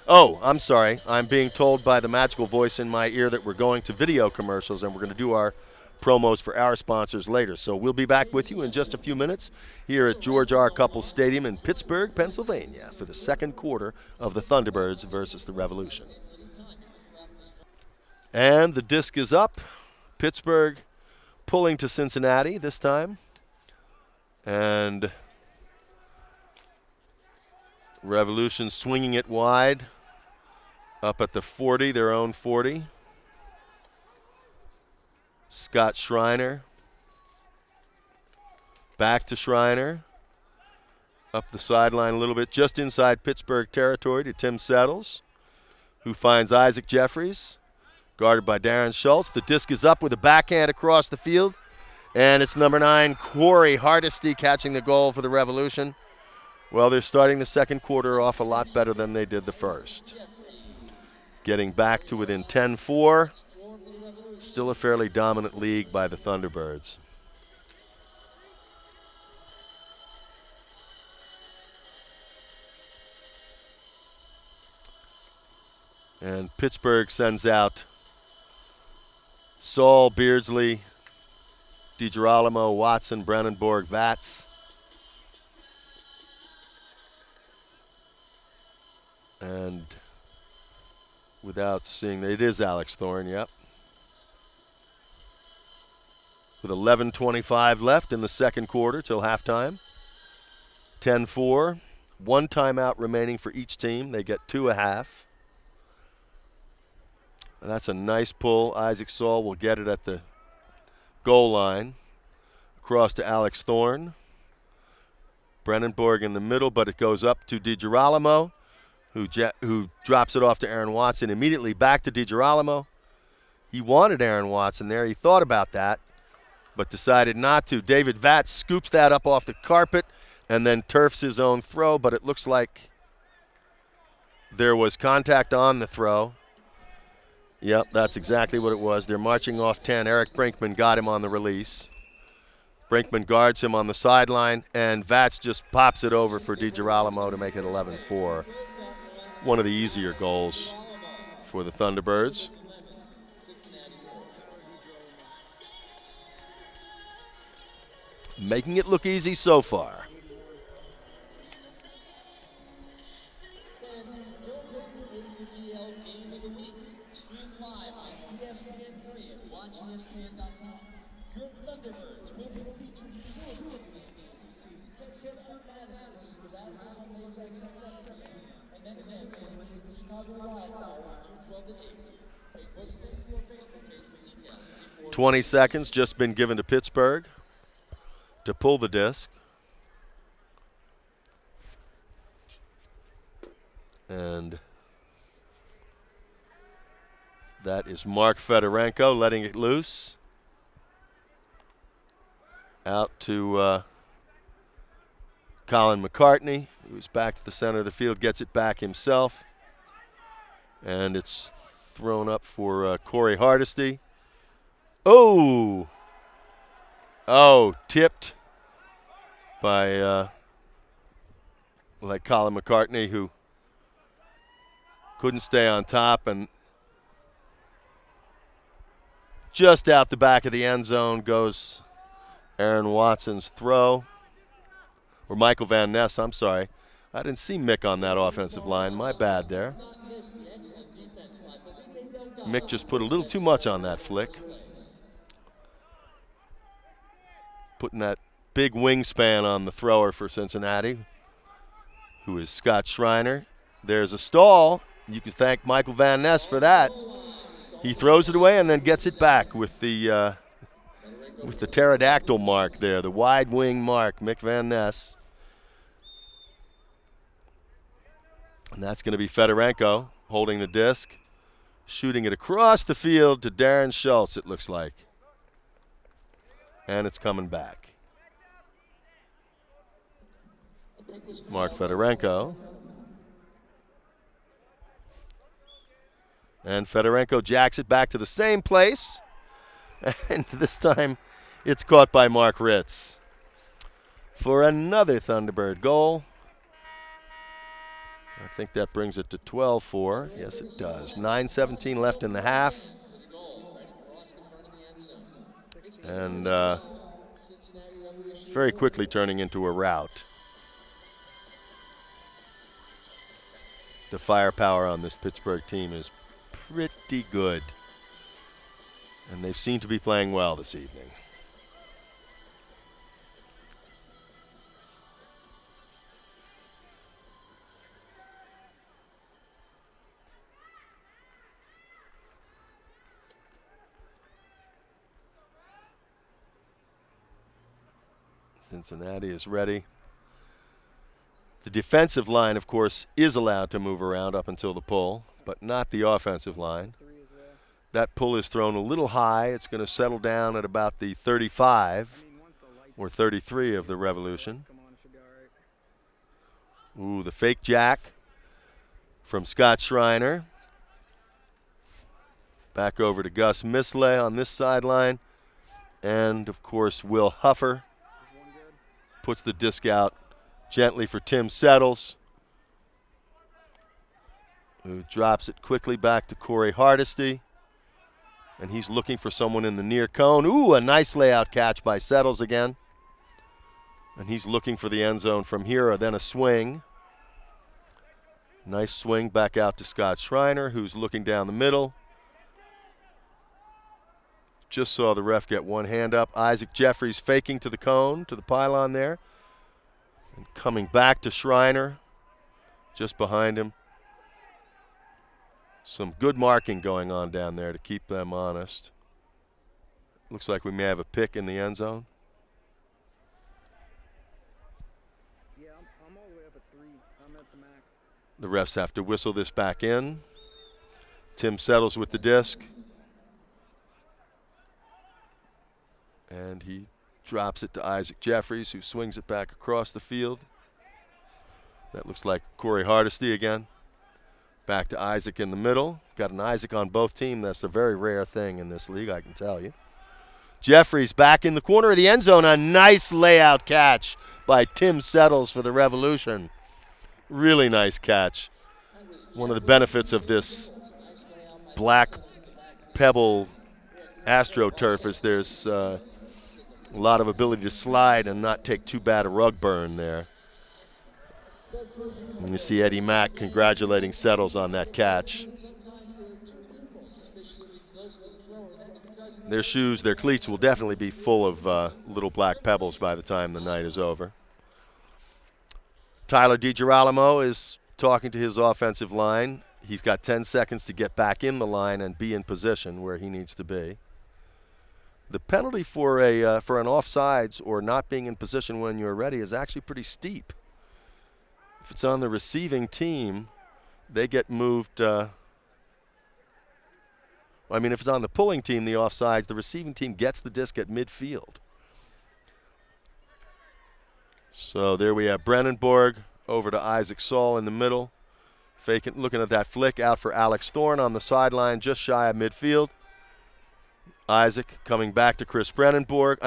Oh, I'm sorry. I'm being told by the magical voice in my ear that we're going to video commercials and we're going to do our promos for our sponsors later. So we'll be back with you in just a few minutes here at George R. Cupples Stadium in Pittsburgh, Pennsylvania for the second quarter of the Thunderbirds versus the Revolution. And the disc is up. Pittsburgh pulling to Cincinnati this time. And Revolution swinging it wide up at the 40, their own 40. Scott Schreiner. Back to Schreiner. Up the sideline a little bit, just inside Pittsburgh territory to Tim Settles, who finds Isaac Jeffries, guarded by Darren Schultz. The disc is up with a backhand across the field, and it's number 9, Corey Hardesty, catching the goal for the Revolution. Well, they're starting the second quarter off a lot better than they did the first. Getting back to within 10-4. Still a fairly dominant league by the Thunderbirds. And Pittsburgh sends out Saul, Beardsley, DiGirolamo, Watson, Brandenburg, Vatz. And without seeing, it is Alex Thorne, yep. With 11:25 left in the second quarter till halftime. 10-4. One timeout remaining for each team. They get 2.5. And that's a nice pull. Isaac Saul will get it at the goal line. Across to Alex Thorne. Brennenborg in the middle, but it goes up to DiGirolamo, who drops it off to Aaron Watson. Immediately back to DiGirolamo. He wanted Aaron Watson there. He thought about that, but decided not to. David Vatz scoops that up off the carpet and then turfs his own throw, but it looks like there was contact on the throw. Yep, that's exactly what it was. They're marching off 10. Eric Brinkman got him on the release. Brinkman guards him on the sideline, and Vatz just pops it over for DiGirolamo to make it 11-4. One of the easier goals for the Thunderbirds. Making it look easy so far. And then again, the Chicago Wildfire, June 12 to 8. Hey, post it to your Facebook page for details. 20 seconds just been given to Pittsburgh to pull the disc. And that is Mark Fedorenko letting it loose. Out to Colin McCartney, who's back to the center of the field, gets it back himself. And it's thrown up for Corey Hardesty. Oh! Oh, tipped by like Colin McCartney, who couldn't stay on top, and just out the back of the end zone goes Aaron Watson's throw. Or Michael Van Ness, I'm sorry. I didn't see Mick on that offensive line. My bad there. Mick just put a little too much on that flick. Putting that big wingspan on the thrower for Cincinnati, who is Scott Schreiner. There's a stall. You can thank Michael Van Ness for that. He throws it away and then gets it back with the pterodactyl mark there, the wide wing mark, Mick Van Ness. And that's going to be Fedorenko holding the disc, shooting it across the field to Darren Schultz, it looks like. And it's coming back. Mark Fedorenko. And Fedorenko jacks it back to the same place. And this time it's caught by Mark Ritz for another Thunderbird goal. I think that brings it to 12-4. Yes, it does. 9:17 left in the half. And very quickly turning into a rout. The firepower on this Pittsburgh team is pretty good. And they seem to be playing well this evening. Cincinnati is ready. The defensive line, of course, is allowed to move around up until the pull, but not the offensive line. That pull is thrown a little high. It's going to settle down at about the 35 or 33 of the Revolution. Ooh, the fake jack from Scott Schreiner. Back over to Gus Misley on this sideline. And, of course, Will Huffer puts the disc out gently for Tim Settles, who drops it quickly back to Corey Hardesty. And he's looking for someone in the near cone. Ooh, a nice layout catch by Settles again. And he's looking for the end zone from here, or then a swing. Nice swing back out to Scott Schreiner, who's looking down the middle. Just saw the ref get one hand up. Isaac Jeffries faking to the cone, to the pylon there. And coming back to Schreiner, just behind him. Some good marking going on down there to keep them honest. Looks like we may have a pick in the end zone. Yeah, I'm all the way up at 3. I'm at the max. The refs have to whistle this back in. Tim settles with the disc. And he drops it to Isaac Jeffries, who swings it back across the field. That looks like Corey Hardesty again. Back to Isaac in the middle. Got an Isaac on both teams. That's a very rare thing in this league, I can tell you. Jeffries back in the corner of the end zone. A nice layout catch by Tim Settles for the Revolution. Really nice catch. One of the benefits of this black pebble AstroTurf is there's a lot of ability to slide and not take too bad a rug burn there. And you see Eddie Mack congratulating Settles on that catch. Their shoes, their cleats will definitely be full of little black pebbles by the time the night is over. Tyler DiGirolamo is talking to his offensive line. He's got 10 seconds to get back in the line and be in position where he needs to be. The penalty for an offsides or not being in position when you're ready is actually pretty steep. If it's on the receiving team, they get moved. If it's on the pulling team, the offsides, the receiving team gets the disc at midfield. So there we have Brennenborg over to Isaac Saul in the middle. Faking, looking at that flick out for Alex Thorne on the sideline, just shy of midfield. Isaac coming back to Chris Brennenborg.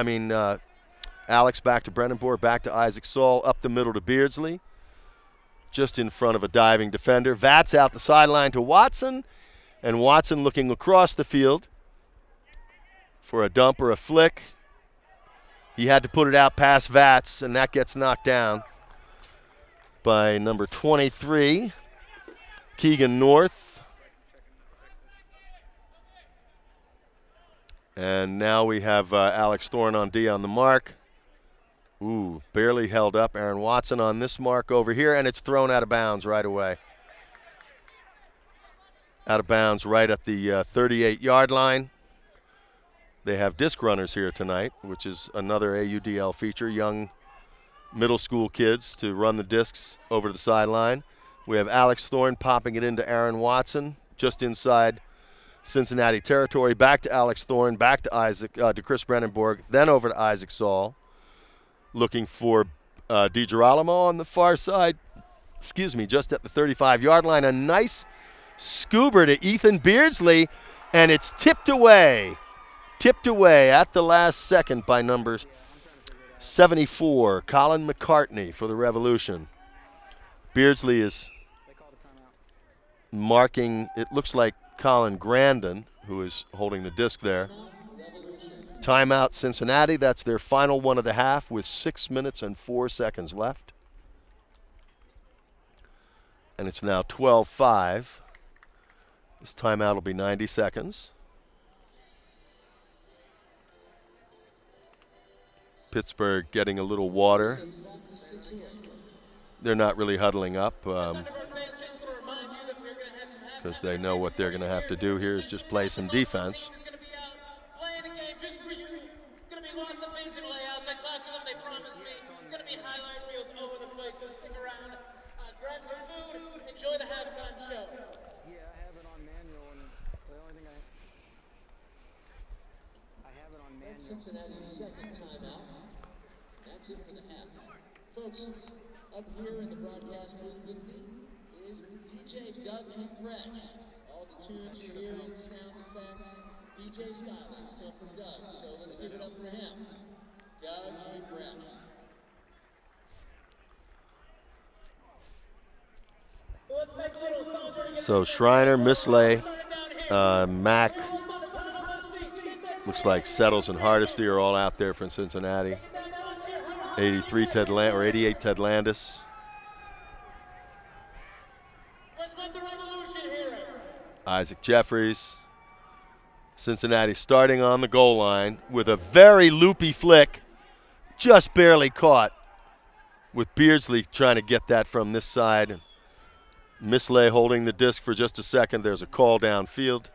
Alex back to Brennenborg, back to Isaac Saul, up the middle to Beardsley. Just in front of a diving defender. Vats out the sideline to Watson. And Watson looking across the field for a dump or a flick. He had to put it out past Vats, and that gets knocked down by number 23, Keegan North. And now we have Alex Thorne on D on the mark. Ooh, barely held up. Aaron Watson on this mark over here, and it's thrown out of bounds right away. Out of bounds right at the 38-yard line. They have disc runners here tonight, which is another AUDL feature, young middle school kids to run the discs over to the sideline. We have Alex Thorne popping it into Aaron Watson just inside Cincinnati territory. Back to Alex Thorne, back to Chris Brennenborg, then over to Isaac Saul. Looking for DiGirolamo on the far side. Just at the 35-yard line. A nice scuba to Ethan Beardsley, and it's tipped away at the last second by number 74, Colin McCartney for the Revolution. Beardsley is marking, it looks like Colin Grandin, who is holding the disc there. Timeout Cincinnati, that's their final one of the half with 6 minutes and 4 seconds left. And it's now 12-5. This timeout will be 90 seconds. Pittsburgh getting a little water. They're not really huddling up because they know what they're going to have to do here is just play some defense. Enjoy the halftime show. Yeah, I have it on manual, and the only thing I have it on manual. Cincinnati's second timeout. That's it for the half. Folks, up here in the broadcast booth with me is DJ Doug and Fresh. All the tunes you hear and sound effects, DJ stylings come from Doug, so let's give it up for him. Doug and Fresh. So Schreiner, Misley, Mack, looks like Settles and Hardesty are all out there from Cincinnati. 88 Ted Landis. let the Revolution hear us. Isaac Jeffries. Cincinnati starting on the goal line with a very loopy flick, just barely caught, with Beardsley trying to get that from this side. Mislay holding the disc for just a second. There's a call downfield.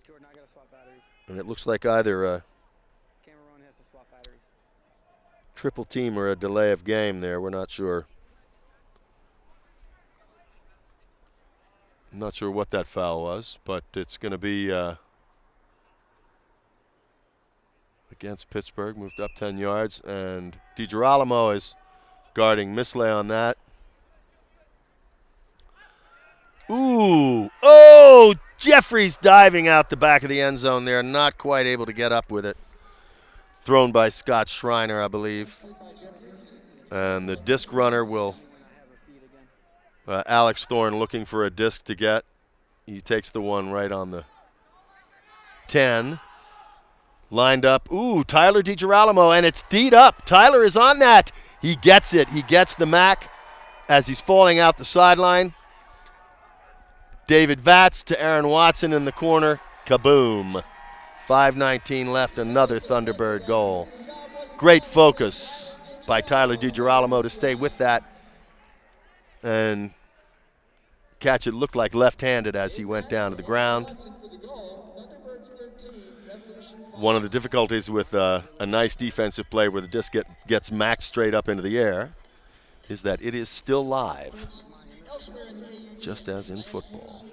Jordan, I gotta swap batteries. And it looks like either a Cameron has to swap batteries. triple team or a delay of game there. We're not sure. I'm not sure what that foul was, but it's going to be against Pittsburgh. Moved up 10 yards, and DiGirolamo is guarding Mislay on that. Ooh, oh, Jeffries diving out the back of the end zone there, not quite able to get up with it. Thrown by Scott Schreiner, I believe. And the disc runner will, Alex Thorne looking for a disc to get. He takes the one right on the 10. Lined up. Ooh, Tyler DiGirolamo, and it's D'd up. Tyler is on that. He gets it. He gets the Mac as he's falling out the sideline. David Vatz to Aaron Watson in the corner. Kaboom. 5:19 left, another Thunderbird goal. Great focus by Tyler DiGirolamo to stay with that and catch it. Looked like left-handed as he went down to the ground. One of the difficulties with a nice defensive play where the disc gets maxed straight up into the air is that it is still live, just as in football.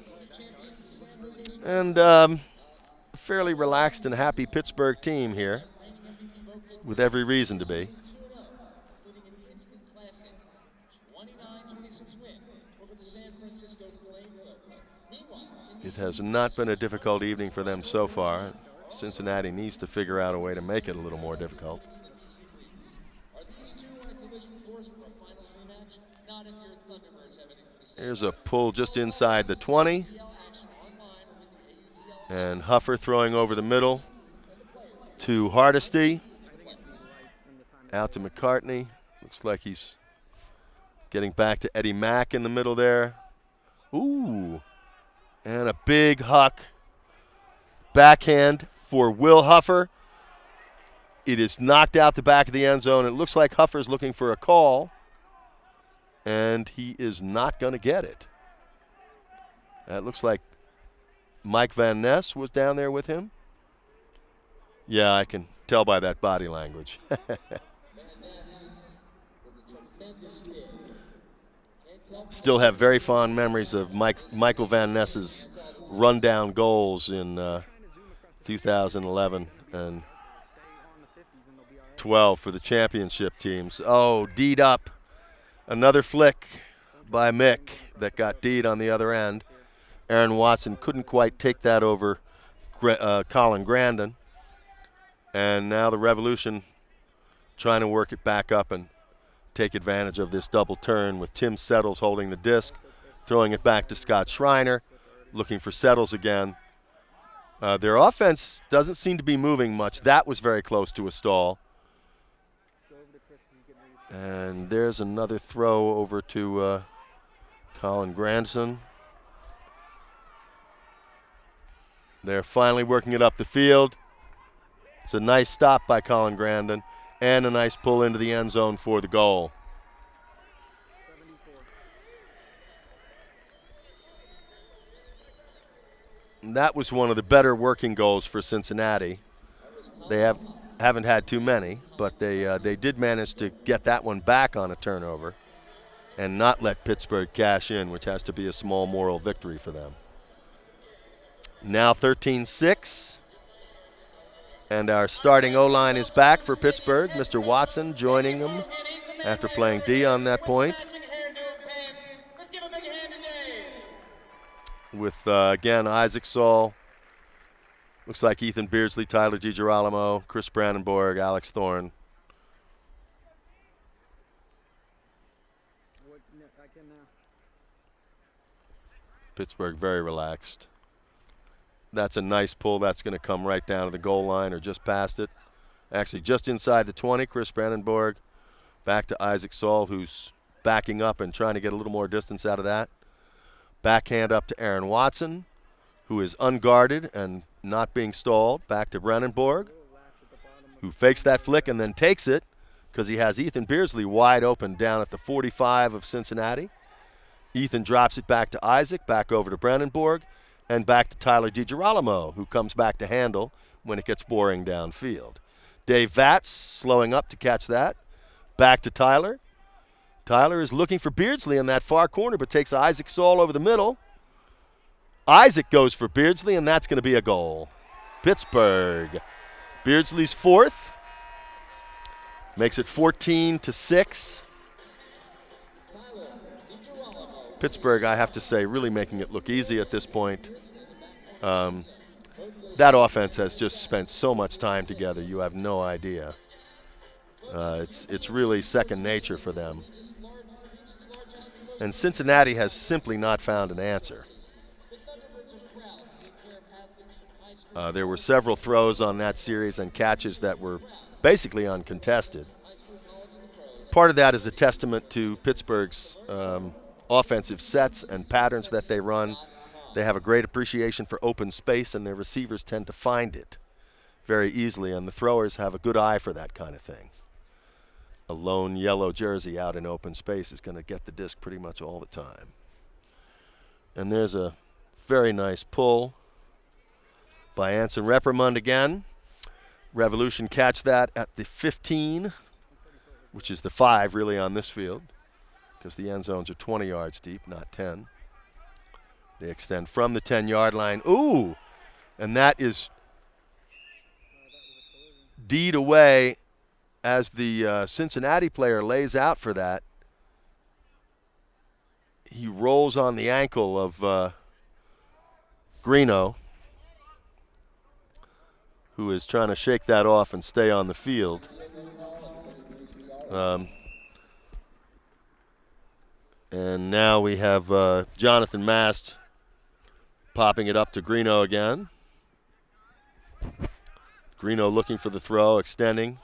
And a fairly relaxed and happy Pittsburgh team here, with every reason to be. It has not been a difficult evening for them so far. Cincinnati needs to figure out a way to make it a little more difficult. Here's a pull just inside the 20. And Huffer throwing over the middle to Hardesty. Out to McCartney. Looks like he's getting back to Eddie Mack in the middle there. Ooh. And a big huck. Backhand for Will Huffer. It is knocked out the back of the end zone. It looks like Huffer's looking for a call. And he is not going to get it. That looks like Mike Van Ness was down there with him. Yeah, I can tell by that body language. Still have very fond memories of Michael Van Ness's rundown goals in 2011 and 12 for the championship teams. Oh, D'd up. Another flick by Mick that got D'd on the other end. Aaron Watson couldn't quite take that over Colin Grandin. And now the Revolution trying to work it back up and take advantage of this double turn with Tim Settles holding the disc, throwing it back to Scott Schreiner, looking for Settles again. Their offense doesn't seem to be moving much. That was very close to a stall. And there's another throw over to Colin Grandson. They're finally working it up the field. It's a nice stop by Colin Grandin and a nice pull into the end zone for the goal. And that was one of the better working goals for Cincinnati. They haven't had too many, but they did manage to get that one back on a turnover and not let Pittsburgh cash in, which has to be a small moral victory for them. Now 13-6, and our starting O-line is back for Pittsburgh. Mr. Watson joining them after playing D on that point. With, again, Isaac Saul. Looks like Ethan Beardsley, Tyler DiGirolamo, Chris Brandenborg, Alex Thorne. Pittsburgh very relaxed. That's a nice pull. That's going to come right down to the goal line or just past it. Actually, just inside the 20, Chris Brandenburg. Back to Isaac Saul, who's backing up and trying to get a little more distance out of that. Backhand up to Aaron Watson, who is unguarded and not being stalled. Back to Brandenburg, who fakes that flick and then takes it because he has Ethan Beardsley wide open down at the 45 of Cincinnati. Ethan drops it back to Isaac, back over to Brandenburg, and back to Tyler DiGirolamo, who comes back to handle when it gets boring downfield. Dave Vatz slowing up to catch that. Back to Tyler. Tyler is looking for Beardsley in that far corner, but takes Isaac Saul over the middle. Isaac goes for Beardsley, and that's going to be a goal. Pittsburgh. Beardsley's fourth. Makes it 14-6. Pittsburgh, I have to say, really making it look easy at this point. That offense has just spent so much time together, you have no idea. It's really second nature for them. And Cincinnati has simply not found an answer. There were several throws on that series and catches that were basically uncontested. Part of that is a testament to Pittsburgh's offensive sets and patterns that they run. They have a great appreciation for open space, and their receivers tend to find it very easily, and the throwers have a good eye for that kind of thing. A lone yellow jersey out in open space is going to get the disc pretty much all the time. And there's a very nice pull by Anson Reprimand again. Revolution catch that at the 15, which is the 5 really on this field, because the end zones are 20 yards deep, not 10. They extend from the 10-yard line. Ooh! And that is D'd away as the Cincinnati player lays out for that. He rolls on the ankle of Greeno, who is trying to shake that off and stay on the field. And now we have Jonathan Mast popping it up to Greeno again. Greeno looking for the throw, extending.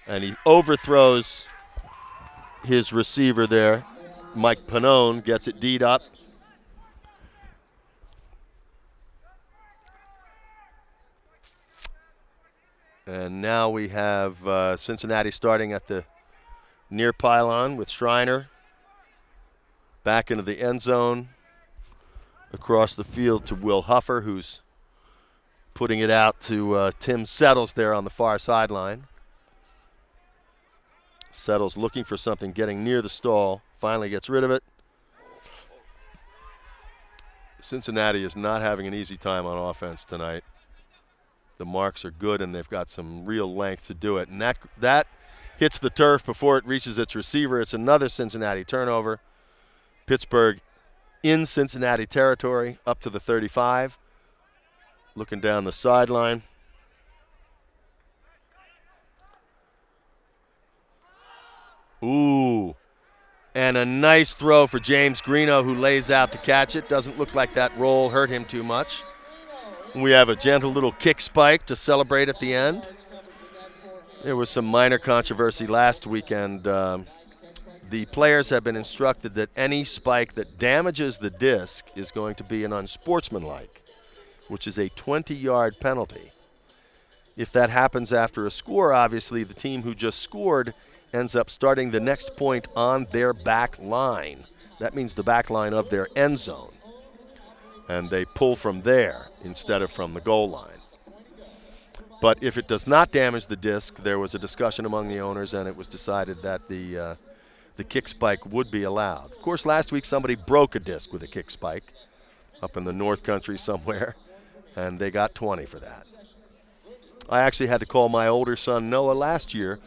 And he overthrows his receiver there. Mike Pannone gets it D'd up. And now we have Cincinnati starting at the near pylon with Schreiner. Back into the end zone. Across the field to Will Huffer, who's putting it out to Tim Settles there on the far sideline. Settles looking for something, getting near the stall. Finally gets rid of it. Cincinnati is not having an easy time on offense tonight. The marks are good, and they've got some real length to do it. And that hits the turf before it reaches its receiver. It's another Cincinnati turnover. Pittsburgh in Cincinnati territory, up to the 35. Looking down the sideline. Ooh. And a nice throw for James Greeno, who lays out to catch it. Doesn't look like that roll hurt him too much. We have a gentle little kick spike to celebrate at the end. There was some minor controversy last weekend. The players have been instructed that any spike that damages the disc is going to be an unsportsmanlike, which is a 20-yard penalty. If that happens after a score, obviously the team who just scored ends up starting the next point on their back line. That means the back line of their end zone. And they pull from there instead of from the goal line. But if it does not damage the disc, there was a discussion among the owners, and it was decided that the kick spike would be allowed. Of course, last week somebody broke a disc with a kick spike up in the North Country somewhere, and they got 20 for that. I actually had to call my older son Noah last year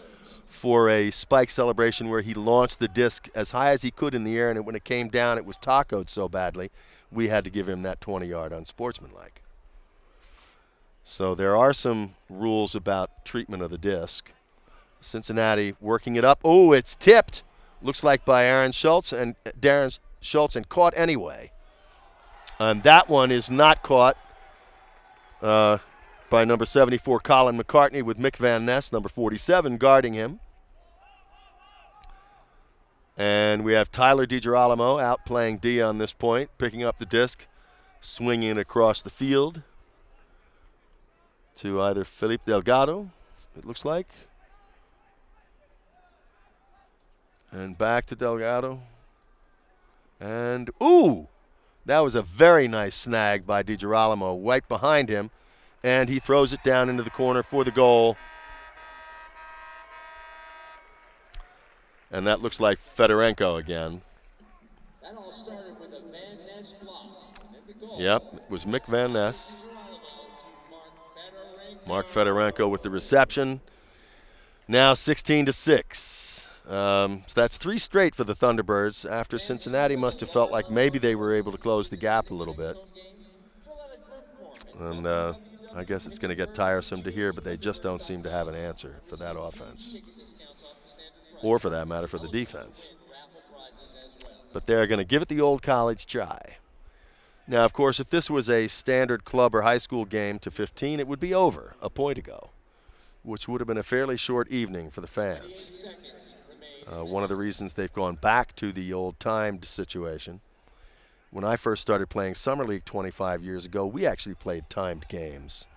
for a spike celebration where he launched the disc as high as he could in the air, and when it came down, it was tacoed so badly, we had to give him that 20-yard unsportsmanlike. So there are some rules about treatment of the disc. Cincinnati working it up. Oh, it's tipped. Looks like by Darren Schultz and caught anyway. And that one is not caught. by number 74, Colin McCartney, with Mick Van Ness, number 47, guarding him. And we have Tyler DiGirolamo out playing D on this point, picking up the disc, swinging it across the field to either Felipe Delgado, it looks like. And back to Delgado. And, ooh, that was a very nice snag by DiGirolamo, right behind him. And he throws it down into the corner for the goal. And that looks like Fedorenko again. That all started with a Van Ness block. And the goal. Yep, it was Mick Van Ness. Mark Fedorenko with the reception. Now 16-6. So that's 3 straight for the Thunderbirds after Cincinnati must have felt like maybe they were able to close the gap a little bit. And I guess it's going to get tiresome to hear, but they just don't seem to have an answer for that offense. Or for that matter, for the defense. But they're going to give it the old college try. Now, of course, if this was a standard club or high school game to 15, it would be over a point ago, which would have been a fairly short evening for the fans. One of the reasons they've gone back to the old timed situation. When I first started playing Summer League 25 years ago, we actually played timed games.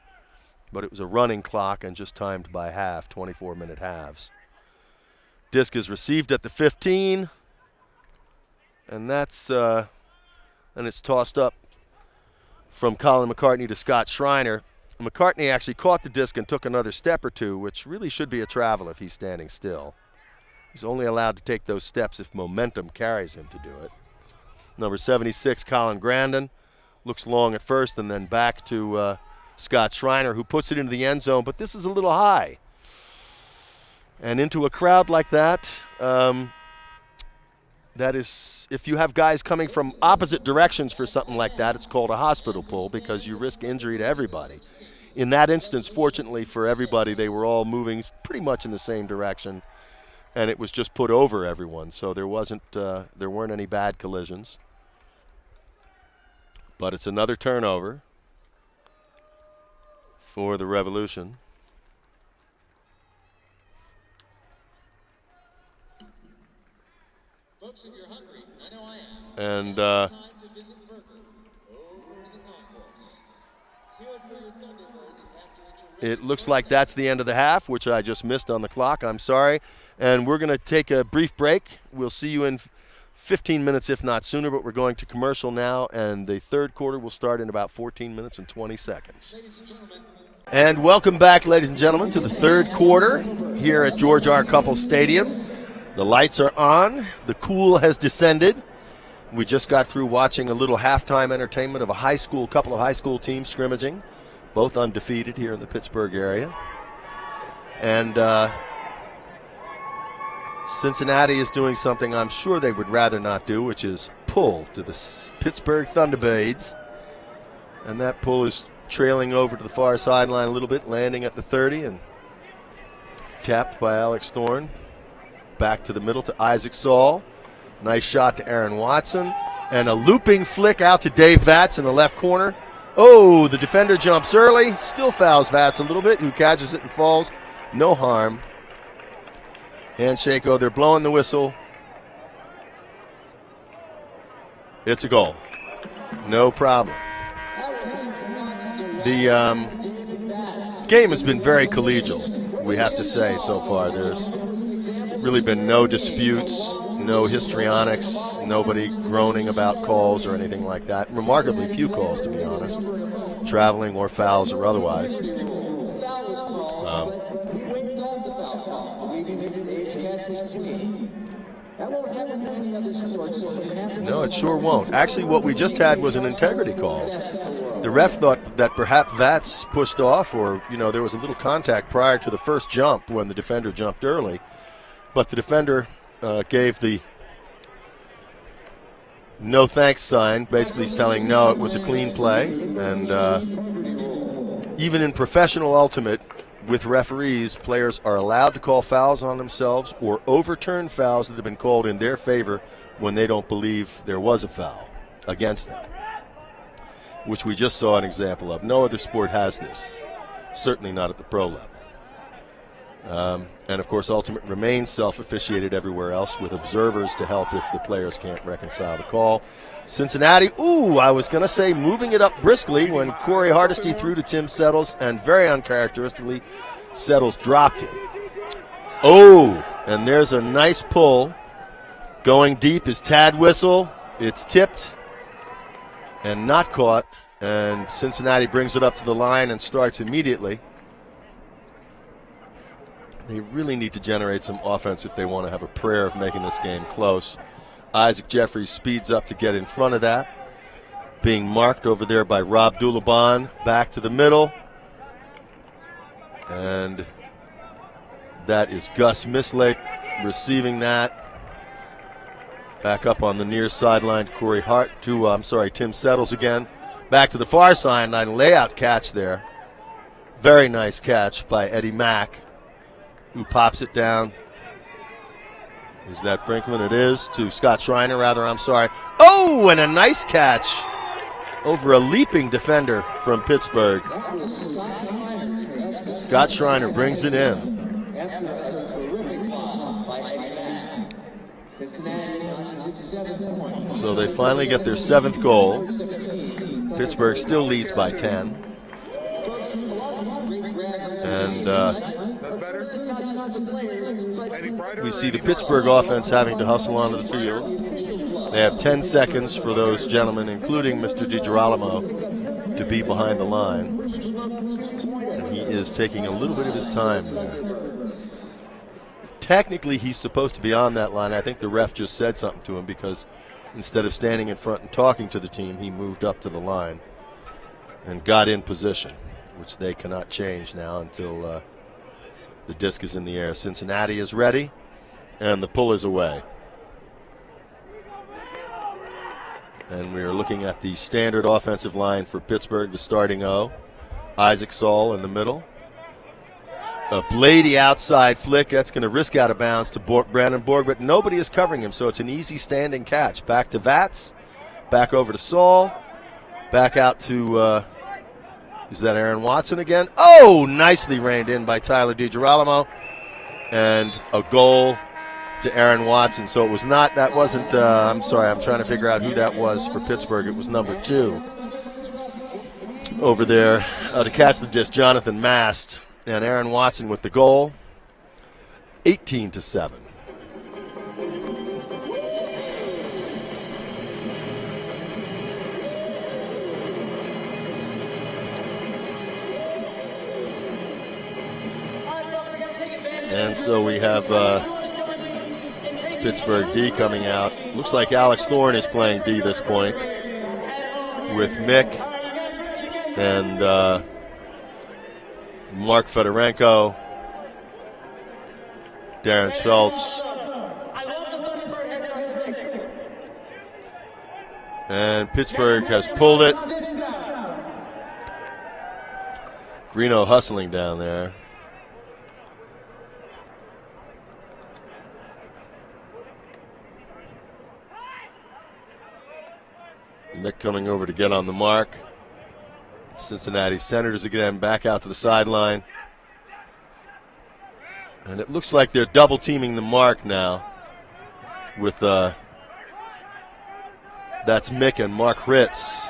But it was a running clock and just timed by half, 24-minute halves. Disc is received at the 15, and that's and it's tossed up from Colin McCartney to Scott Schreiner. McCartney actually caught the disc and took another step or two, which really should be a travel if he's standing still. He's only allowed to take those steps if momentum carries him to do it. Number 76, Colin Grandin, looks long at first and then back to Scott Schreiner, who puts it into the end zone, but this is a little high. And into a crowd like that, that is, if you have guys coming from opposite directions for something like that, it's called a hospital pull because you risk injury to everybody. In that instance, fortunately for everybody, they were all moving pretty much in the same direction, and it was just put over everyone. So there weren't any bad collisions. But it's another turnover for the Revolution. Folks, if you're hungry, I know I am. And Time to visit Burger over in the concourse. See what for your Thunderbirds after it looks like that's the end of the half, which I just missed on the clock. I'm sorry. And we're going to take a brief break. We'll see you in 15 minutes, if not sooner, but we're going to commercial now, and the third quarter will start in about 14 minutes and 20 seconds. Ladies and gentlemen, And welcome back, ladies and gentlemen, to the third quarter here at George Cupples Stadium. The lights are on. The cool has descended. We just got through watching a little halftime entertainment of a couple of high school teams scrimmaging, both undefeated here in the Pittsburgh area. And Cincinnati is doing something I'm sure they would rather not do, which is pull to the Pittsburgh Thunderbirds. And that pull is trailing over to the far sideline a little bit, landing at the 30 and tapped by Alex Thorne. Back to the middle to Isaac Saul. Nice shot to Aaron Watson. And a looping flick out to Dave Vatz in the left corner. Oh, the defender jumps early. Still fouls Vatz a little bit, who catches it and falls. No harm. Handshake, they're blowing the whistle. It's a goal. No problem. The game has been very collegial, we have to say, so far. There's really been no disputes, no histrionics, nobody groaning about calls or anything like that. Remarkably few calls, to be honest, traveling or fouls or otherwise. No, it sure won't. Actually, what we just had was an integrity call. The ref thought that perhaps Vatz pushed off, or, there was a little contact prior to the first jump when the defender jumped early. But the defender gave the no thanks sign, basically telling no, it was a clean play. And even in professional ultimate, with referees, players are allowed to call fouls on themselves or overturn fouls that have been called in their favor when they don't believe there was a foul against them, which we just saw an example of. No other sport has this. certainly not at the pro level. And, of course, Ultimate remains self-officiated everywhere else with observers to help if the players can't reconcile the call. Cincinnati, I was going to say moving it up briskly when Corey Hardesty threw to Tim Settles, and very uncharacteristically, Settles dropped it. And there's a nice pull. Going deep is Tad Whistle. It's tipped and not caught, and Cincinnati brings it up to the line and starts immediately. They really need to generate some offense if they want to have a prayer of making this game close. Isaac Jeffries speeds up to get in front of that. Being marked over there by Rob Dulaban. Back to the middle. And that is Gus Mislake receiving that. Back up on the near sideline to Tim Settles again. Back to the far sideline, layout catch there. Very nice catch by Eddie Mack, who pops it down. Is that Brinkman? It is. To Scott Schreiner, and a nice catch over a leaping defender from Pittsburgh. Scott Schreiner brings it in. So they finally get their 7th goal. Pittsburgh still leads by 10. And we see the Pittsburgh offense having to hustle onto the field. They have 10 seconds for those gentlemen, including Mr. DiGirolamo, to be behind the line. And he is taking a little bit of his time there. Technically, he's supposed to be on that line. I think the ref just said something to him because instead of standing in front and talking to the team, he moved up to the line and got in position, which they cannot change now until the disc is in the air. Cincinnati is ready, and the pull is away. And we are looking at the standard offensive line for Pittsburgh, the starting O. Isaac Saul in the middle. A Blady outside flick. That's going to risk out of bounds to Brandon Borg, but nobody is covering him, so it's an easy standing catch. Back to Vats. Back over to Saul. Back out to, is that Aaron Watson again? Nicely reined in by Tyler DiGirolamo. And a goal to Aaron Watson. So it was not, that wasn't, I'm trying to figure out who that was for Pittsburgh. It was number 2. Over there to catch the disc, Jonathan Mast. And Aaron Watson with the goal, 18-7. And so we have Pittsburgh D coming out. Looks like Alex Thorne is playing D this point with Mick and Mark Fedorenko, Darren Schultz, and Pittsburgh has pulled it. Greeno hustling down there. Mick coming over to get on the mark. Cincinnati Senators again back out to the sideline. And it looks like they're double teaming the mark now with that's Mick and Mark Ritz.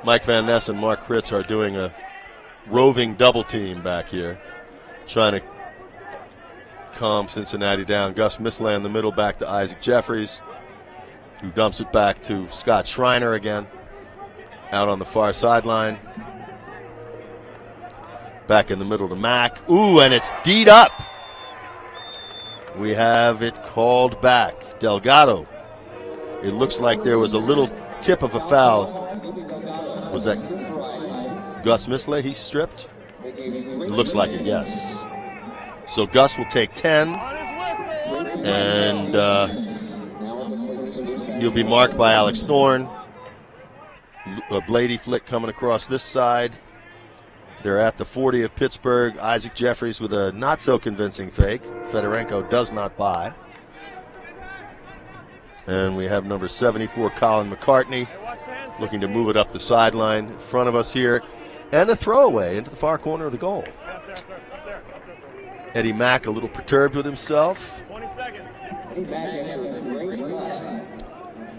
Mike Van Ness and Mark Ritz are doing a roving double team back here, trying to calm Cincinnati down. Gus Mislay in the middle, back to Isaac Jeffries, who dumps it back to Scott Schreiner again. Out on the far sideline. Back in the middle to Mack. And it's D'd up. We have it called back. Delgado. It looks like there was a little tip of a foul. Was that Gus Mislay he stripped? It looks like it, yes. So Gus will take 10. And he'll be marked by Alex Thorne. A Blady flick coming across this side. They're at the 40 of Pittsburgh. Isaac Jeffries with a not-so-convincing fake. Fedorenko does not buy. And we have number 74, Colin McCartney, looking to move it up the sideline. In front of us here, And a throwaway into the far corner of the goal. Eddie Mack a little perturbed with himself. 20 seconds.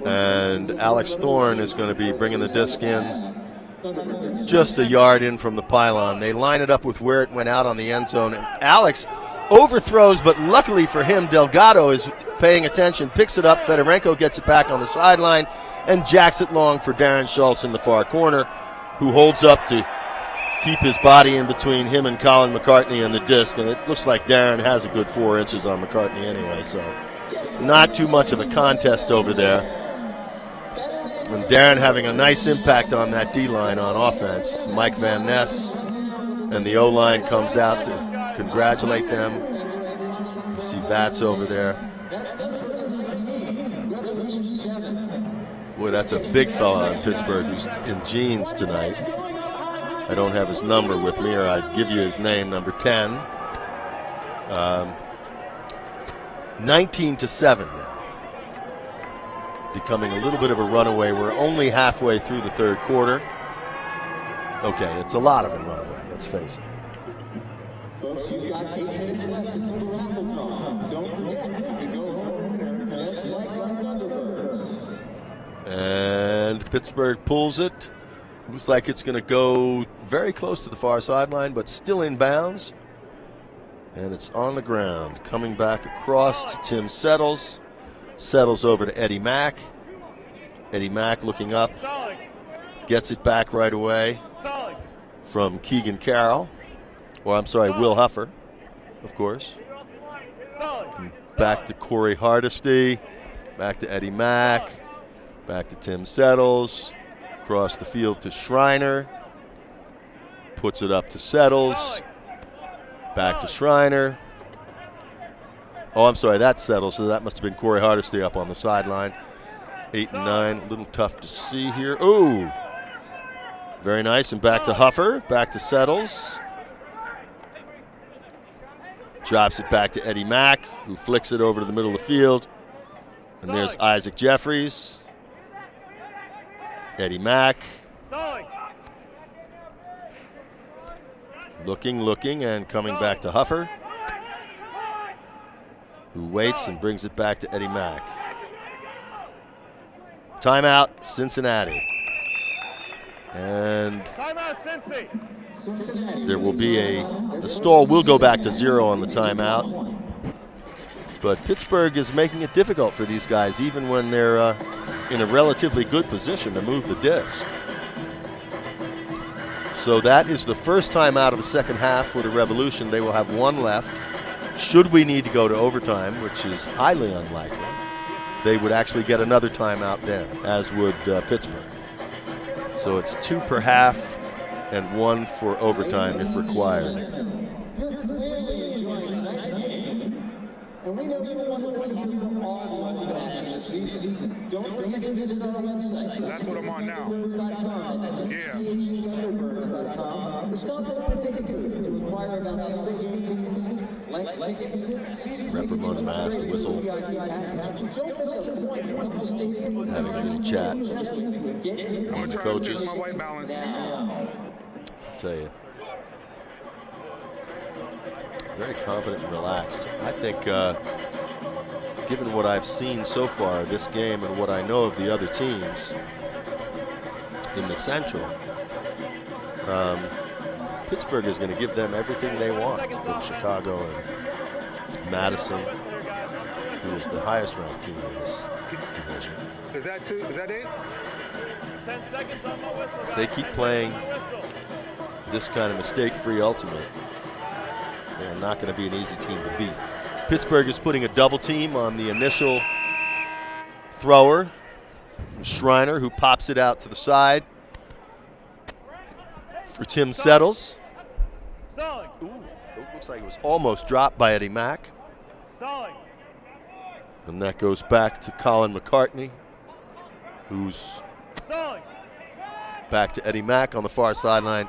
And Alex Thorne is going to be bringing the disc in just a yard in from the pylon. They line it up with where it went out on the end zone. And Alex overthrows, but luckily for him, Delgado is paying attention, picks it up. Fedorenko gets it back on the sideline and jacks it long for Darren Schultz in the far corner, who holds up to keep his body in between him and Colin McCartney and the disc. And it looks like Darren has a good 4 inches on McCartney anyway, so not too much of a contest over there. And Darren having a nice impact on that D-line on offense. Mike Van Ness and the O-line comes out to congratulate them. You see Vats over there. Boy, that's a big fella in Pittsburgh who's in jeans tonight. I don't have his number with me, or I'd give you his name, number 10. 19-7 now. Becoming a little bit of a runaway. We're only halfway through the third quarter. Okay, it's a lot of a runaway, let's face it. Folks, you've got 8 minutes left until the raffle draw. Don't forget, you can go home winner just like our Thunderbirds. And Pittsburgh pulls it. Looks like it's going to go very close to the far sideline, but still in bounds. And it's on the ground. Coming back across to Tim Settles. Settles over to Eddie Mack. Eddie Mack looking up. Gets it back right away from Keegan Carroll. Or I'm sorry, Will Huffer, of course. And back to Corey Hardesty. Back to Eddie Mack. Back to Tim Settles. Across the field to Schreiner. Puts it up to Settles. Back to Schreiner. Oh, I'm sorry, that's Settles, so that must have been Corey Hardesty up on the sideline. 8 and 9, a little tough to see here. Ooh, very nice, and back to Huffer, back to Settles. Drops it back to Eddie Mack, who flicks it over to the middle of the field. And there's Isaac Jeffries. Eddie Mack. Looking, and coming back to Huffer, who waits and brings it back to Eddie Mack. Timeout, Cincinnati. And there will be the stall will go back to 0 on the timeout. But Pittsburgh is making it difficult for these guys, even when they're in a relatively good position to move the disc. So that is the first time out of the second half for the Revolution. They will have 1 left. Should we need to go to overtime, which is highly unlikely, they would actually get another timeout then, as would Pittsburgh. So it's 2 per half and 1 for overtime if required. You're clearly enjoying tonight's game. And we know you want to put you from all of us action this season. Don't forget to visit our website. That's what I'm on now. Yeah. Or stop at our ticket booth to inquire about Sunday game tickets, life tickets, Reprimand the mask to whistle. Don't miss a point once the stadium. Having a little chat I'm among gonna the try to coaches. adjust my white balance. I'll tell you. Very confident and relaxed. I think, given what I've seen so far this game and what I know of the other teams in the Central, Pittsburgh is going to give them everything they want from Chicago and Madison, who is the highest ranked team in this division. Is that 2? Is that it? 10 seconds on the whistle. If they keep playing this kind of mistake-free ultimate, they're not going to be an easy team to beat. Pittsburgh is putting a double team on the initial thrower, Schreiner, who pops it out to the side for Tim Settles. Ooh, it looks like it was almost dropped by Eddie Mack. And that goes back to Colin McCartney, who's back to Eddie Mack on the far sideline.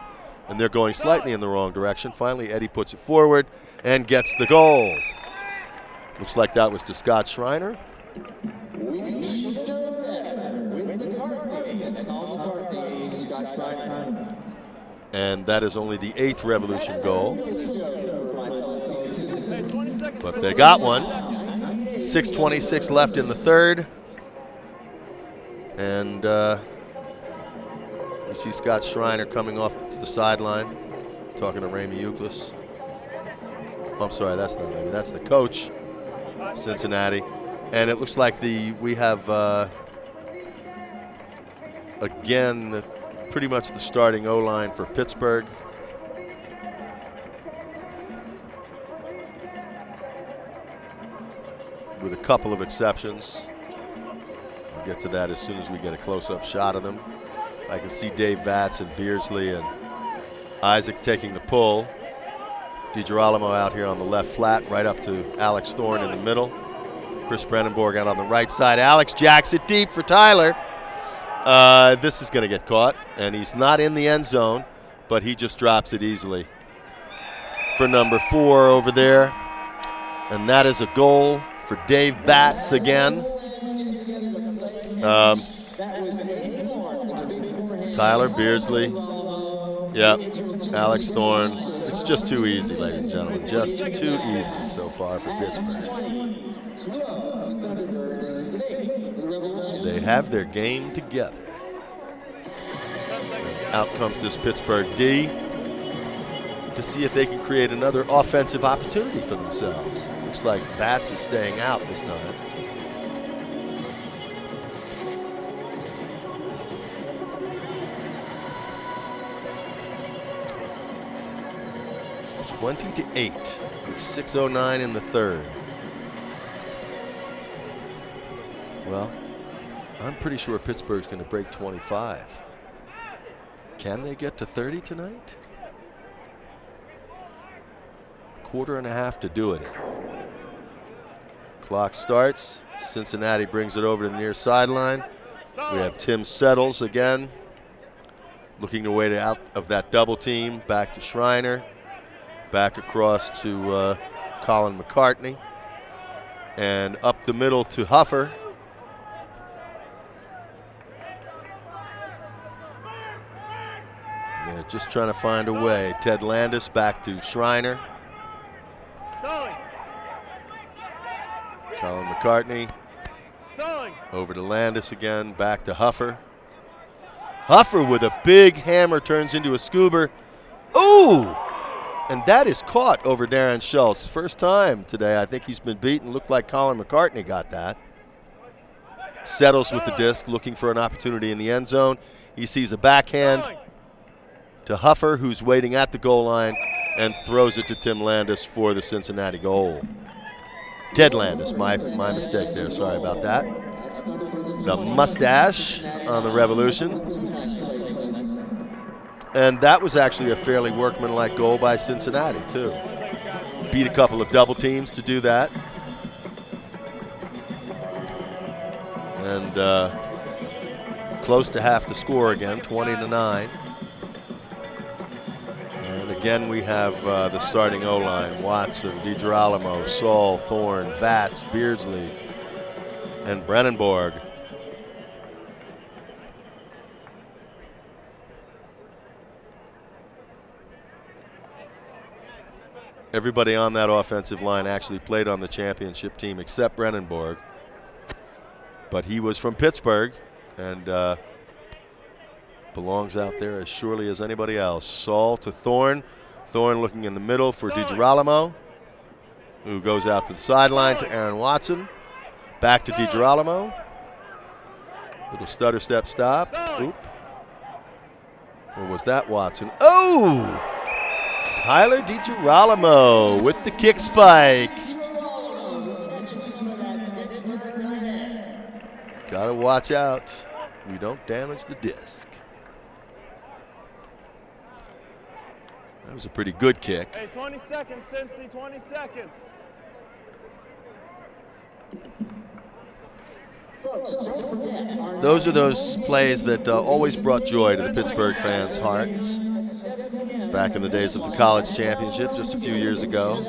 And they're going slightly in the wrong direction. Finally, Eddie puts it forward and gets the goal. Looks like that was to Scott Schreiner. We should have done better with McCartney. It's Colin McCartney, Scott Schreiner. And that is only the 8th Revolution goal. But they got one. 6:26 left in the third. And we see Scott Schreiner coming off to the sideline, talking to Ramey Euclid. Oh, I'm sorry, that's not Ramey. That's the coach, Cincinnati. And it looks like we have, again, pretty much the starting O-line for Pittsburgh. With a couple of exceptions. We'll get to that as soon as we get a close-up shot of them. I can see Dave Vatz and Beardsley and Isaac taking the pull. DiGirolamo out here on the left flat, right up to Alex Thorne in the middle. Chris Brennenborg out on the right side. Alex jacks it deep for Tyler. This is going to get caught, and he's not in the end zone, but he just drops it easily for number 4 over there. And that is a goal for Dave Vatz again. Tyler, Beardsley, yep, Alex Thorne. It's just too easy, ladies and gentlemen. Just too easy so far for Pittsburgh. They have their game together. Out comes this Pittsburgh D to see if they can create another offensive opportunity for themselves. Looks like Vatz is staying out this time. (20-8) with 6:09 in the third. Well, I'm pretty sure Pittsburgh's going to break 25. Can they get to 30 tonight? A quarter and a half to do it. Clock starts. Cincinnati brings it over to the near sideline. We have Tim Settles again, looking to wait out of that double team. Back to Schreiner. Back across to Colin McCartney. And up the middle to Huffer. Yeah, just trying to find a way. Ted Landis back to Schreiner. Colin McCartney. Over to Landis again. Back to Huffer. Huffer with a big hammer turns into a scuba. Ooh! And that is caught over Darren Schultz. First time today. I think he's been beaten. Looked like Colin McCartney got that. Settles with the disc, looking for an opportunity in the end zone. He sees a backhand to Huffer, who's waiting at the goal line, and throws it to Tim Landis for the Cincinnati goal. Ted Landis, my mistake there. Sorry about that. The mustache on the Revolution. And that was actually a fairly workmanlike goal by Cincinnati, too. Beat a couple of double teams to do that. And close to half the score again, 20-9. And again, we have the starting O-line: Watson, DiGirolamo, Saul, Thorne, Vatz, Beardsley, and Brennenborg. Everybody on that offensive line actually played on the championship team except Brennenborg. But he was from Pittsburgh and belongs out there as surely as anybody else. Saul to Thorne. Thorne looking in the middle for DiGirolamo, who goes out to the sideline to Aaron Watson. Back to DiGirolamo. Little stutter step stop. Oop. Or was that Watson? Oh! Tyler DiGirolamo with the kick spike. Gotta watch out. We don't damage the disc. That was a pretty good kick. Hey, 20 seconds, Cincy, 20 seconds. Those are those plays that always brought joy to the Pittsburgh fans' hearts. Back in the days of the college championship just a few years ago.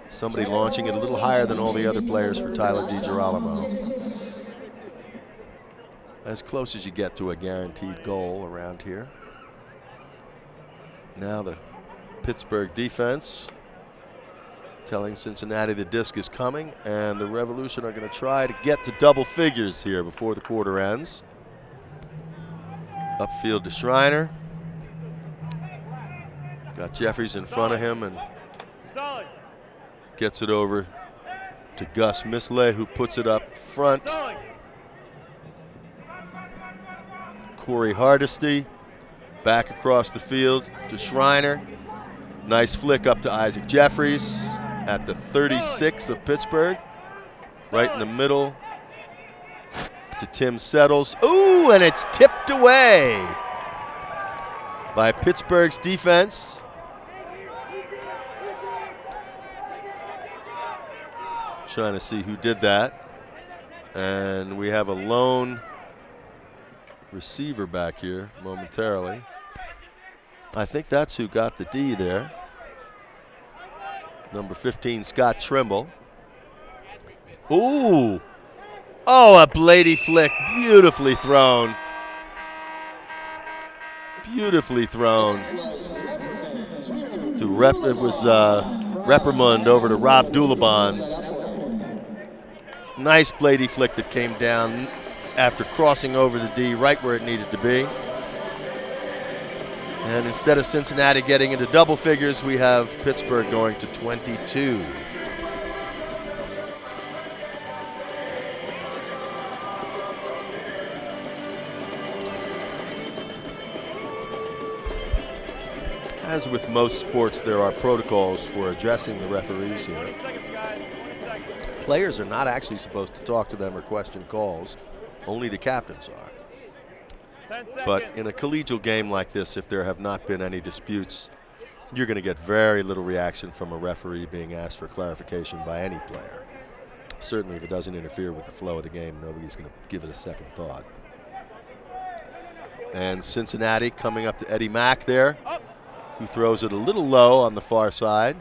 Somebody launching it a little higher than all the other players for Tyler DiGirolamo. As close as you get to a guaranteed goal around here. Now the Pittsburgh defense telling Cincinnati the disc is coming, and the Revolution are going to try to get to double figures here before the quarter ends. Upfield to Schreiner. Got Jeffries in front of him and gets it over to Gus Misley, who puts it up front. Corey Hardesty back across the field to Schreiner. Nice flick up to Isaac Jeffries at the 36 of Pittsburgh. Right in the middle to Tim Settles. Ooh, and it's tipped away by Pittsburgh's defense. Trying to see who did that. And we have a lone receiver back here momentarily. I think that's who got the D there. Number 15, Scott Trimble. Ooh. Oh, a Blady flick, beautifully thrown. Beautifully thrown. It was Reprimand over to Rob Dulabon. Nice Blady flick that came down after crossing over the D right where it needed to be. And instead of Cincinnati getting into double figures, we have Pittsburgh going to 22. As with most sports, there are protocols for addressing the referees here. Players are not actually supposed to talk to them or question calls. Only the captains are. But in a collegial game like this, if there have not been any disputes, you're going to get very little reaction from a referee being asked for clarification by any player. Certainly if it doesn't interfere with the flow of the game, nobody's going to give it a second thought. And Cincinnati coming up to Eddie Mack there, who throws it a little low on the far side.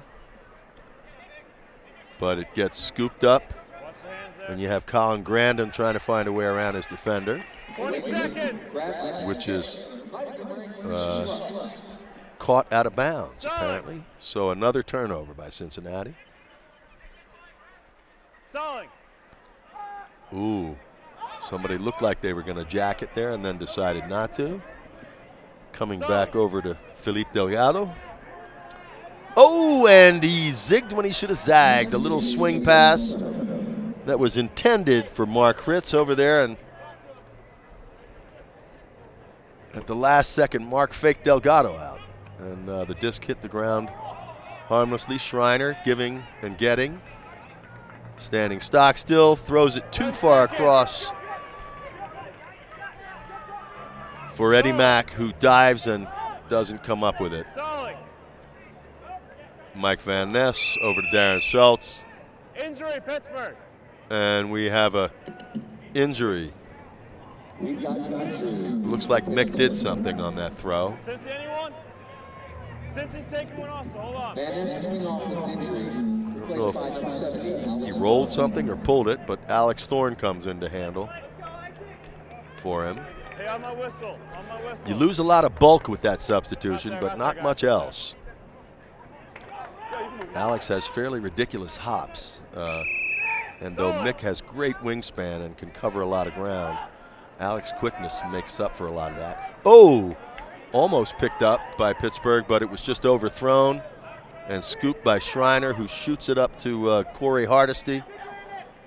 But it gets scooped up, and you have Colin Grandin trying to find a way around his defender, 20 seconds. which is caught out of bounds, apparently. So another turnover by Cincinnati. Stalling. Ooh, somebody looked like they were going to jack it there and then decided not to. Coming back over to Felipe Delgado. Oh, and he zigged when he should have zagged. A little swing pass that was intended for Mark Fritz over there, and at the last second, Mark faked Delgado out. And the disc hit the ground harmlessly. Schreiner giving and getting. Standing stock still, throws it too far across for Eddie Mack, who dives and doesn't come up with it. Mike Van Ness over to Darren Schultz. Injury, Pittsburgh. And we have a injury. Looks like Mick did something on that throw. Since anyone? Since he's taking one off, so hold on. I don't know if he rolled something or pulled it, but Alex Thorne comes in to handle for him. Hey, on my whistle. On my whistle. You lose a lot of bulk with that substitution, but not much else. Alex has fairly ridiculous hops, and though Mick has great wingspan and can cover a lot of ground, Alex's quickness makes up for a lot of that. Oh, almost picked up by Pittsburgh, but it was just overthrown and scooped by Schreiner, who shoots it up to Corey Hardesty,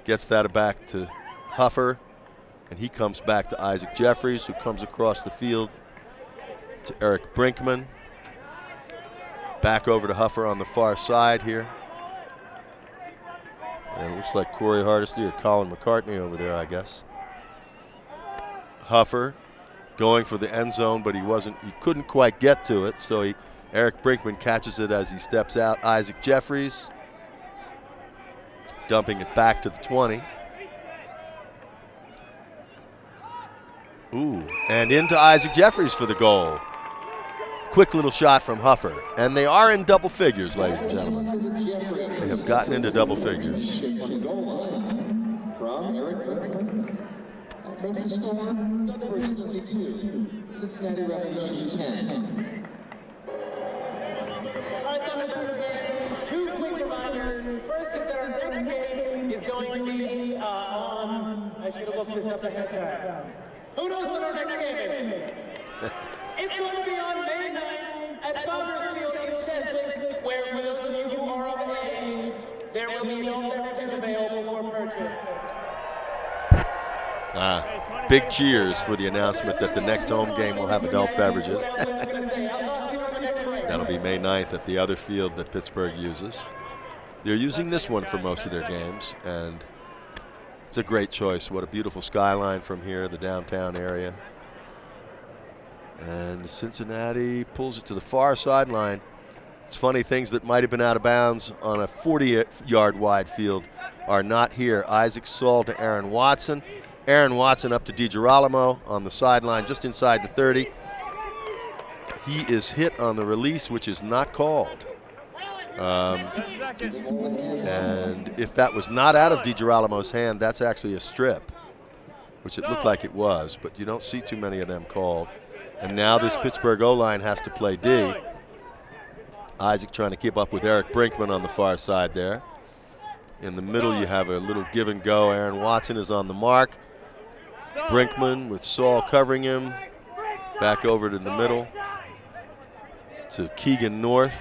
gets that back to Huffer, and he comes back to Isaac Jeffries, who comes across the field to Eric Brinkman. Back over to Huffer on the far side here. And it looks like Corey Hardesty or Colin McCartney over there, I guess. Huffer going for the end zone, but he couldn't quite get to it, so Eric Brinkman catches it as he steps out. Isaac Jeffries dumping it back to the 20. Ooh, and into Isaac Jeffries for the goal. Quick little shot from Huffer. And they are in double figures, ladies and gentlemen. They have gotten into double figures. Cincinnati Revolution 10. All right, Thunderbird fans, 2 quick reminders. First is that our next game is going to be on, I should have looked this up ahead of time. Who knows what our next game is? It's going to be on May 9th at Founders Field in Cheswick, where for those of you who are of age, there will be no beverages available for purchase. Big cheers for the announcement that the next home game will have adult beverages. That'll be May 9th at the other field that Pittsburgh uses. They're using this one for most of their games, and it's a great choice. What a beautiful skyline from here, the downtown area. And Cincinnati pulls it to the far sideline. It's funny, things that might have been out of bounds on a 40-yard wide field are not here. Isaac Saul to Aaron Watson. Aaron Watson up to DiGirolamo on the sideline just inside the 30. He is hit on the release, which is not called. And if that was not out of DiGirolamo's hand, that's actually a strip, which it looked like it was, but you don't see too many of them called. And now this Pittsburgh O-line has to play D. Isaac trying to keep up with Eric Brinkman on the far side there. In the middle, you have a little give and go. Aaron Watson is on the mark. Brinkman with Saul covering him. Back over to the middle to Keegan North.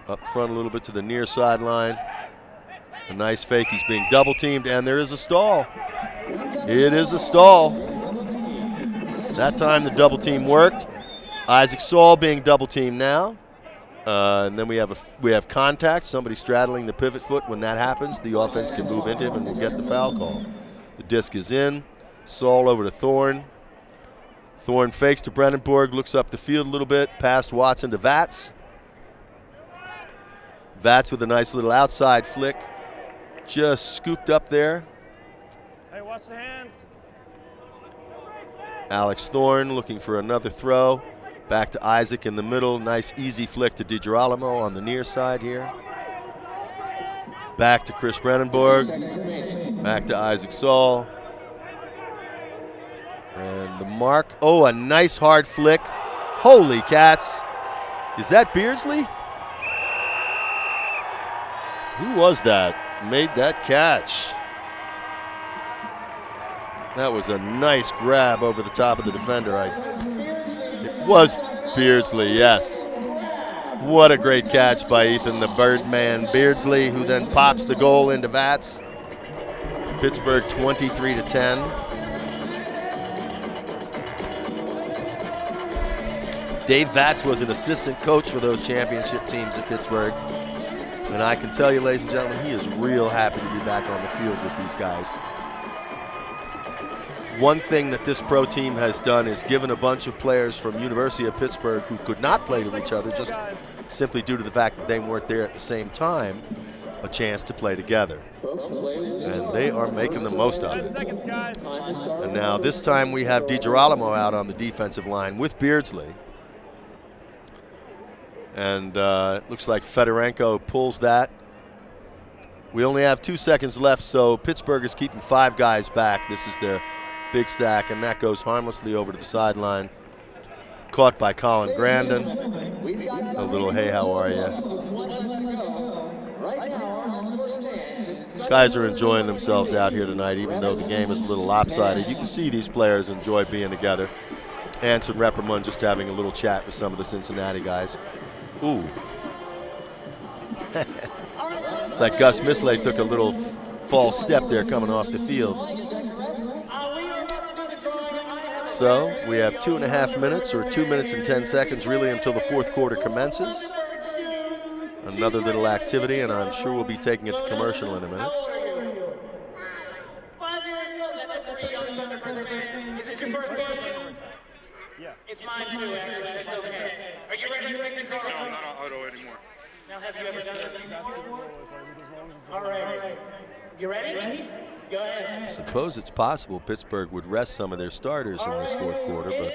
Up front a little bit to the near sideline. A nice fake. He's being double teamed, and there is a stall. It is a stall. That time the double team worked. Isaac Saul being double teamed now. And then we have contact, somebody straddling the pivot foot. When that happens, the offense can move into him and we'll get the foul call. The disc is in. Saul over to Thorne. Thorne fakes to Brandenburg, looks up the field a little bit, past Watson to Vats. Vats with a nice little outside flick. Just scooped up there. Hey, watch the hands. Alex Thorne looking for another throw. Back to Isaac in the middle. Nice easy flick to DiGirolamo on the near side here. Back to Chris Brandenburg. Back to Isaac Saul. And the mark. Oh, a nice hard flick. Holy cats. Is that Beardsley? Who was that? Made that catch. That was a nice grab over the top of the defender. It was Beardsley, yes. What a great catch by Ethan the Birdman Beardsley, who then pops the goal into Vats. Pittsburgh 23-10. Dave Vats was an assistant coach for those championship teams at Pittsburgh. And I can tell you, ladies and gentlemen, he is real happy to be back on the field with these guys. One thing that this pro team has done is given a bunch of players from University of Pittsburgh who could not play with each other just simply due to the fact that they weren't there at the same time, a chance to play together. And they are making the most of it. And now this time we have DiGirolamo out on the defensive line with Beardsley. And it looks like Fedorenko pulls that. We only have 2 seconds left, so Pittsburgh is keeping 5 guys back. This is their big stack, and that goes harmlessly over to the sideline. Caught by Colin Grandin. A little, hey, how are you? Guys are enjoying themselves out here tonight, even though the game is a little lopsided. You can see these players enjoy being together. Anson Repperman just having a little chat with some of the Cincinnati guys. Ooh. It's like Gus Misley took a little false step there coming off the field. So we have 2.5 minutes, or 2 minutes and 10 seconds really, until the fourth quarter commences. Another little activity, and I'm sure we'll be taking it to commercial in a minute. Is this your first game? Yeah. It's mine too, actually. It's okay. Are you ready to break the draw? No, I'm not on auto anymore. Now, have you ever done this before? All right. You ready? Go ahead. I suppose it's possible Pittsburgh would rest some of their starters in this fourth quarter, but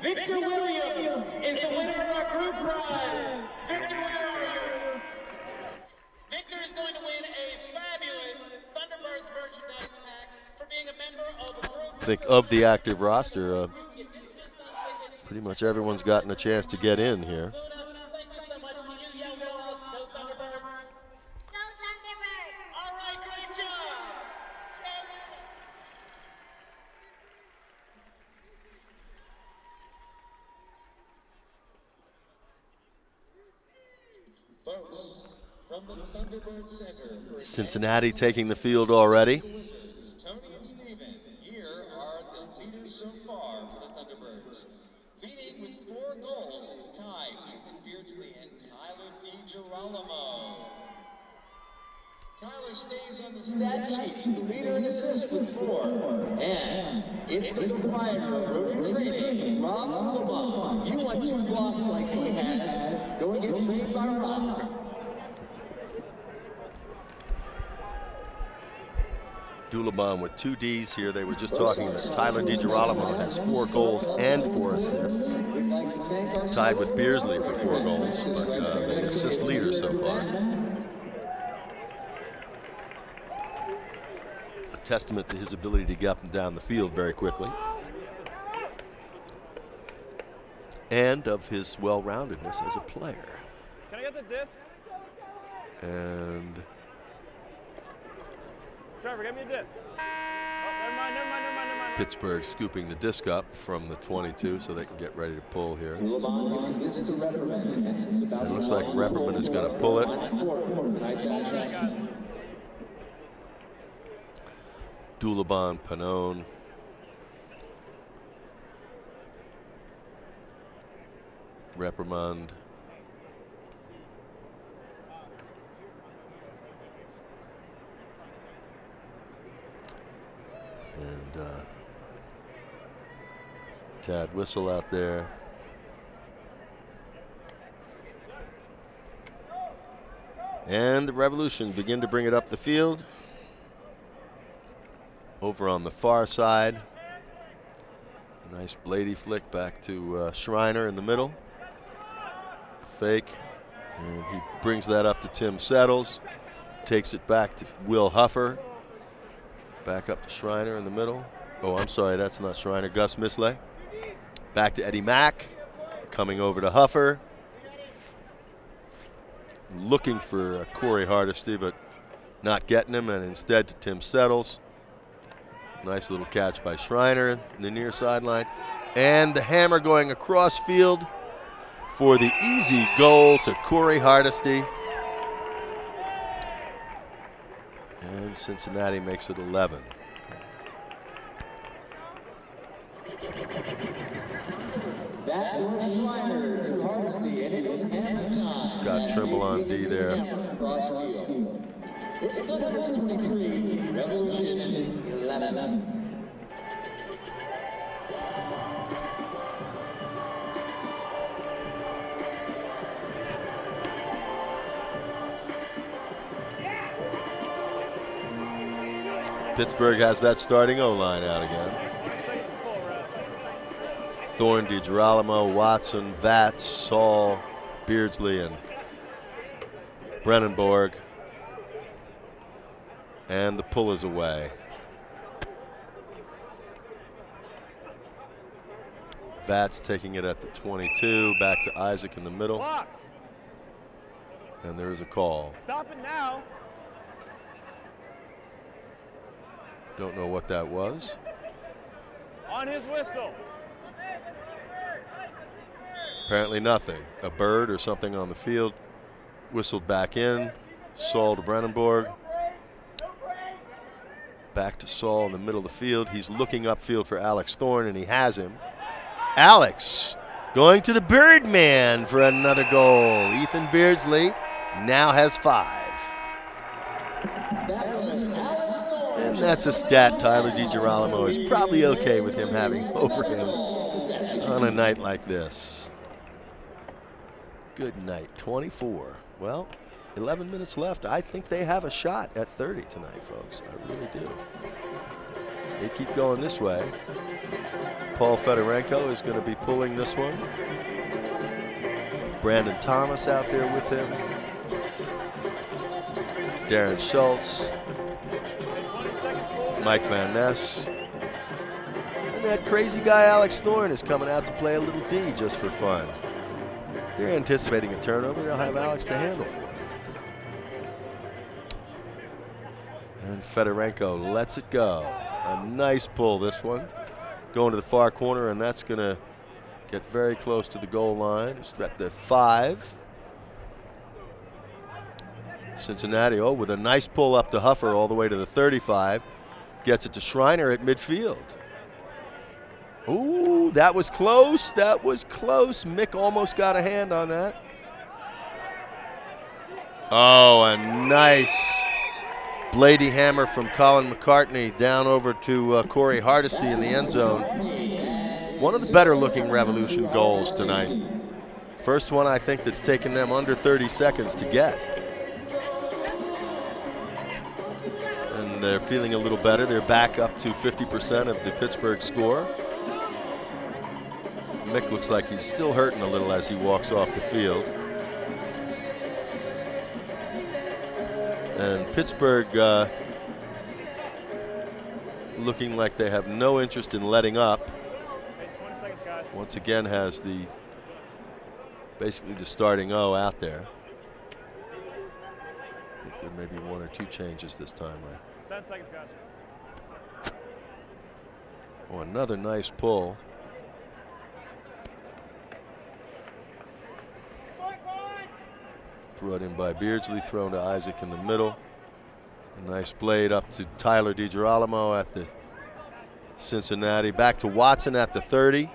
Victor Williams is the winner of our group prize. Victor, where are you? Victor is going to win a fabulous Thunderbirds merchandise pack for being a member of a group. think of the active roster, Pretty much everyone's gotten a chance to get in here. Thank you so much. Can you yell out, "Go Thunderbirds"? Go Thunderbirds! All right, great job. Folks, from the Thunderbird Center, for Cincinnati taking the field already. Wizards, Tony and Steven, here are the leaders so far for the Thunderbirds. Leading with 4 goals, it's tied Ethan Beardsley and Tyler DiGirolamo. Tyler stays on the stat sheet, leader in assists with 4. And it's the proprietor of Road Training, Rob Tulaba. If you want 2 blocks like he has, go and get trained by Rob. Dulabon with 2 Ds here. They were just talking that Tyler DiGirolamo has 4 goals and 4 assists. Tied with Beardsley for 4 goals, but the assist leader so far. A testament to his ability to get up and down the field very quickly. And of his well-roundedness as a player. Can I get the disc? And Trevor, get me a disc. Oh, never mind. Pittsburgh scooping the disc up from the 22 so they can get ready to pull here. And it looks like Repperman is going to pull it. Dulabon, Panone. Reprimand. And Tad Whistle out there. And the Revolution begin to bring it up the field. Over on the far side. Nice Blady flick back to Schreiner in the middle. Fake. And he brings that up to Tim Settles. Takes it back to Will Huffer. Back up to Schreiner in the middle. Oh, I'm sorry, that's not Schreiner. Gus Misley. Back to Eddie Mack. Coming over to Huffer. Looking for Corey Hardesty, but not getting him, and instead to Tim Settles. Nice little catch by Schreiner in the near sideline. And the hammer going across field for the easy goal to Corey Hardesty. And Cincinnati makes it 11. That was Schreiner to Hardesty, and it was half Scott Trimble on D there. It's Thunderbirds 23, Revolution 11. Pittsburgh has that starting O-line out again. Thorne, DiGirolamo, Watson, Vats, Saul, Beardsley, and Brennenborg. And the pull is away. Vats taking it at the 22, back to Isaac in the middle. And there is a call. Stop it now. Don't know what that was. On his whistle. Apparently nothing. A bird or something on the field. Whistled back in. Saul to Brennenborg. Back to Saul in the middle of the field. He's looking upfield for Alex Thorne, and he has him. Alex going to the Birdman for another goal. Ethan Beardsley now has 5. And that's a stat Tyler DiGirolamo is probably okay with him having over him on a night like this. Good night, 24. Well, 11 minutes left. I think they have a shot at 30 tonight, folks. I really do. They keep going this way. Paul Fedorenko is going to be pulling this one. Brandon Thomas out there with him. Darren Schultz. Mike Van Ness. And that crazy guy Alex Thorne is coming out to play a little D just for fun. They're anticipating a turnover. They'll have Alex to handle for it. And Fedorenko lets it go. A nice pull, this one. Going to the far corner, and that's going to get very close to the goal line. It's at the 5. Cincinnati, with a nice pull up to Huffer all the way to the 35. Gets it to Schreiner at midfield. Ooh, that was close. That was close. Mick almost got a hand on that. Oh, a nice Blady hammer from Colin McCartney down over to Corey Hardesty in the end zone. One of the better looking Revolution goals tonight. First one I think that's taken them under 30 seconds to get. And they're feeling a little better. They're back up to 50% of the Pittsburgh score. Mick looks like he's still hurting a little as he walks off the field. And Pittsburgh looking like they have no interest in letting up. Hey, 20 seconds, guys. Once again has basically the starting O out there. I think there may be 1 or 2 changes this time. 10 seconds, guys. Oh, another nice pull. Brought in by Beardsley, thrown to Isaac in the middle. A nice blade up to Tyler DiGirolamo at the Cincinnati. Back to Watson at the 30.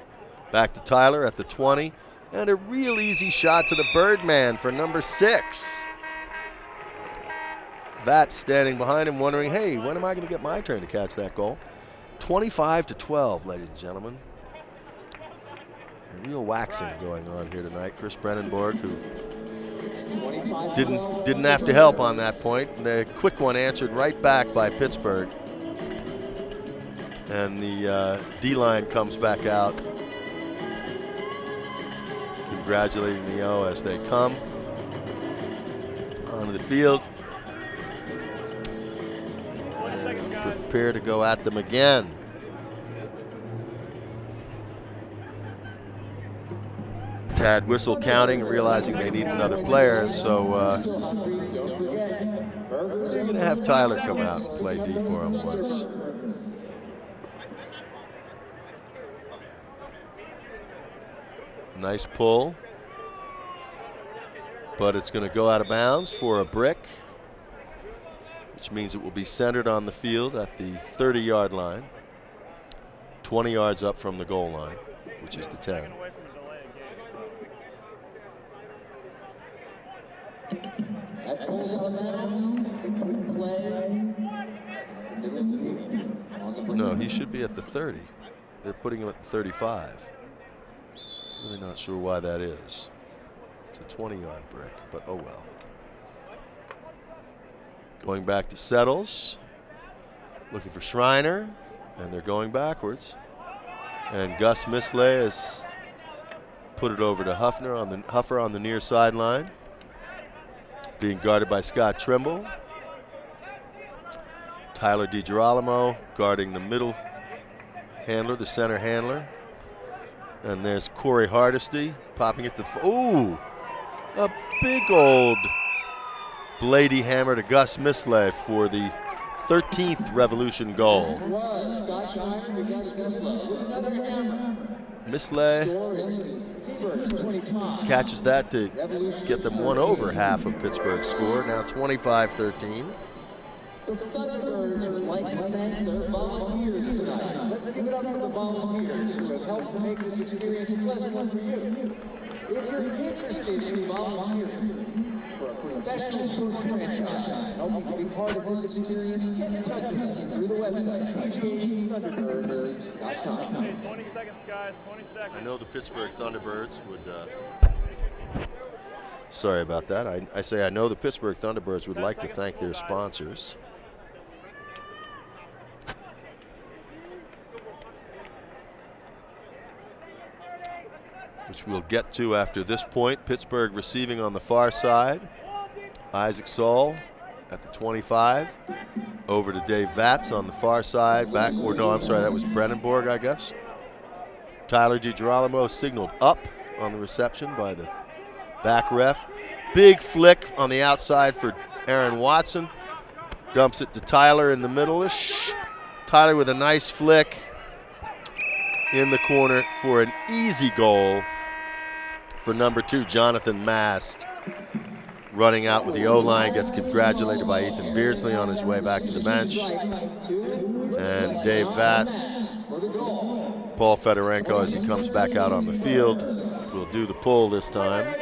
Back to Tyler at the 20. And a real easy shot to the Birdman for number 6. Vat's standing behind him wondering, hey, when am I going to get my turn to catch that goal? 25-12, ladies and gentlemen. A real waxing going on here tonight. Chris Brennenborg, who didn't have to help on that point. The quick one answered right back by Pittsburgh. And the D-line comes back out, congratulating the O as they come onto the field. Prepare to go at them again. Tad whistle counting and realizing they need another player, and so they're going to have Tyler come out and play D for him once. Nice pull, but it's going to go out of bounds for a brick, which means it will be centered on the field at the 30-yard line, 20 yards up from the goal line, which is the 10. No, he should be at the 30. They're putting him at the 35. Really not sure why that is. It's a 20-yard brick, but oh well. Going back to Settles, looking for Schreiner, and they're going backwards. And Gus Misley has put it over to Huffer on the near sideline, being guarded by Scott Trimble. Tyler DiGirolamo guarding the middle handler, the center handler. And there's Corey Hardesty popping it to, ooh, a big old Blady hammer to Gus Misley for the 13th Revolution goal. Misley catches that to get them one over half of Pittsburgh's score, now 25-13. The Thunderbirds would like to thank their volunteers tonight. Let's give it up for the volunteers who have helped to make this experience a pleasant one for you. If you're interested in volunteering for a professional sports franchise, helping to be part of this experience, get in touch with us through the website, PGATHunderbirds.com. Hey, 20 seconds, guys, 20 seconds. I know the Pittsburgh Thunderbirds would, sorry about that. I say I know the Pittsburgh Thunderbirds would like to thank their sponsors. Which we'll get to after this point. Pittsburgh receiving on the far side. Isaac Saul at the 25. Over to Dave Vatz on the far side. Back, or no, I'm sorry, that was Brandenburg, I guess. Tyler DiGirolamo signaled up on the reception by the back ref. Big flick on the outside for Aaron Watson. Dumps it to Tyler in the middle-ish. Tyler with a nice flick in the corner for an easy goal for number 2, Jonathan Mast. Running out with the O-line, gets congratulated by Ethan Beardsley on his way back to the bench. And Dave Vatz, Paul Fedorenko, as he comes back out on the field, will do the pull this time.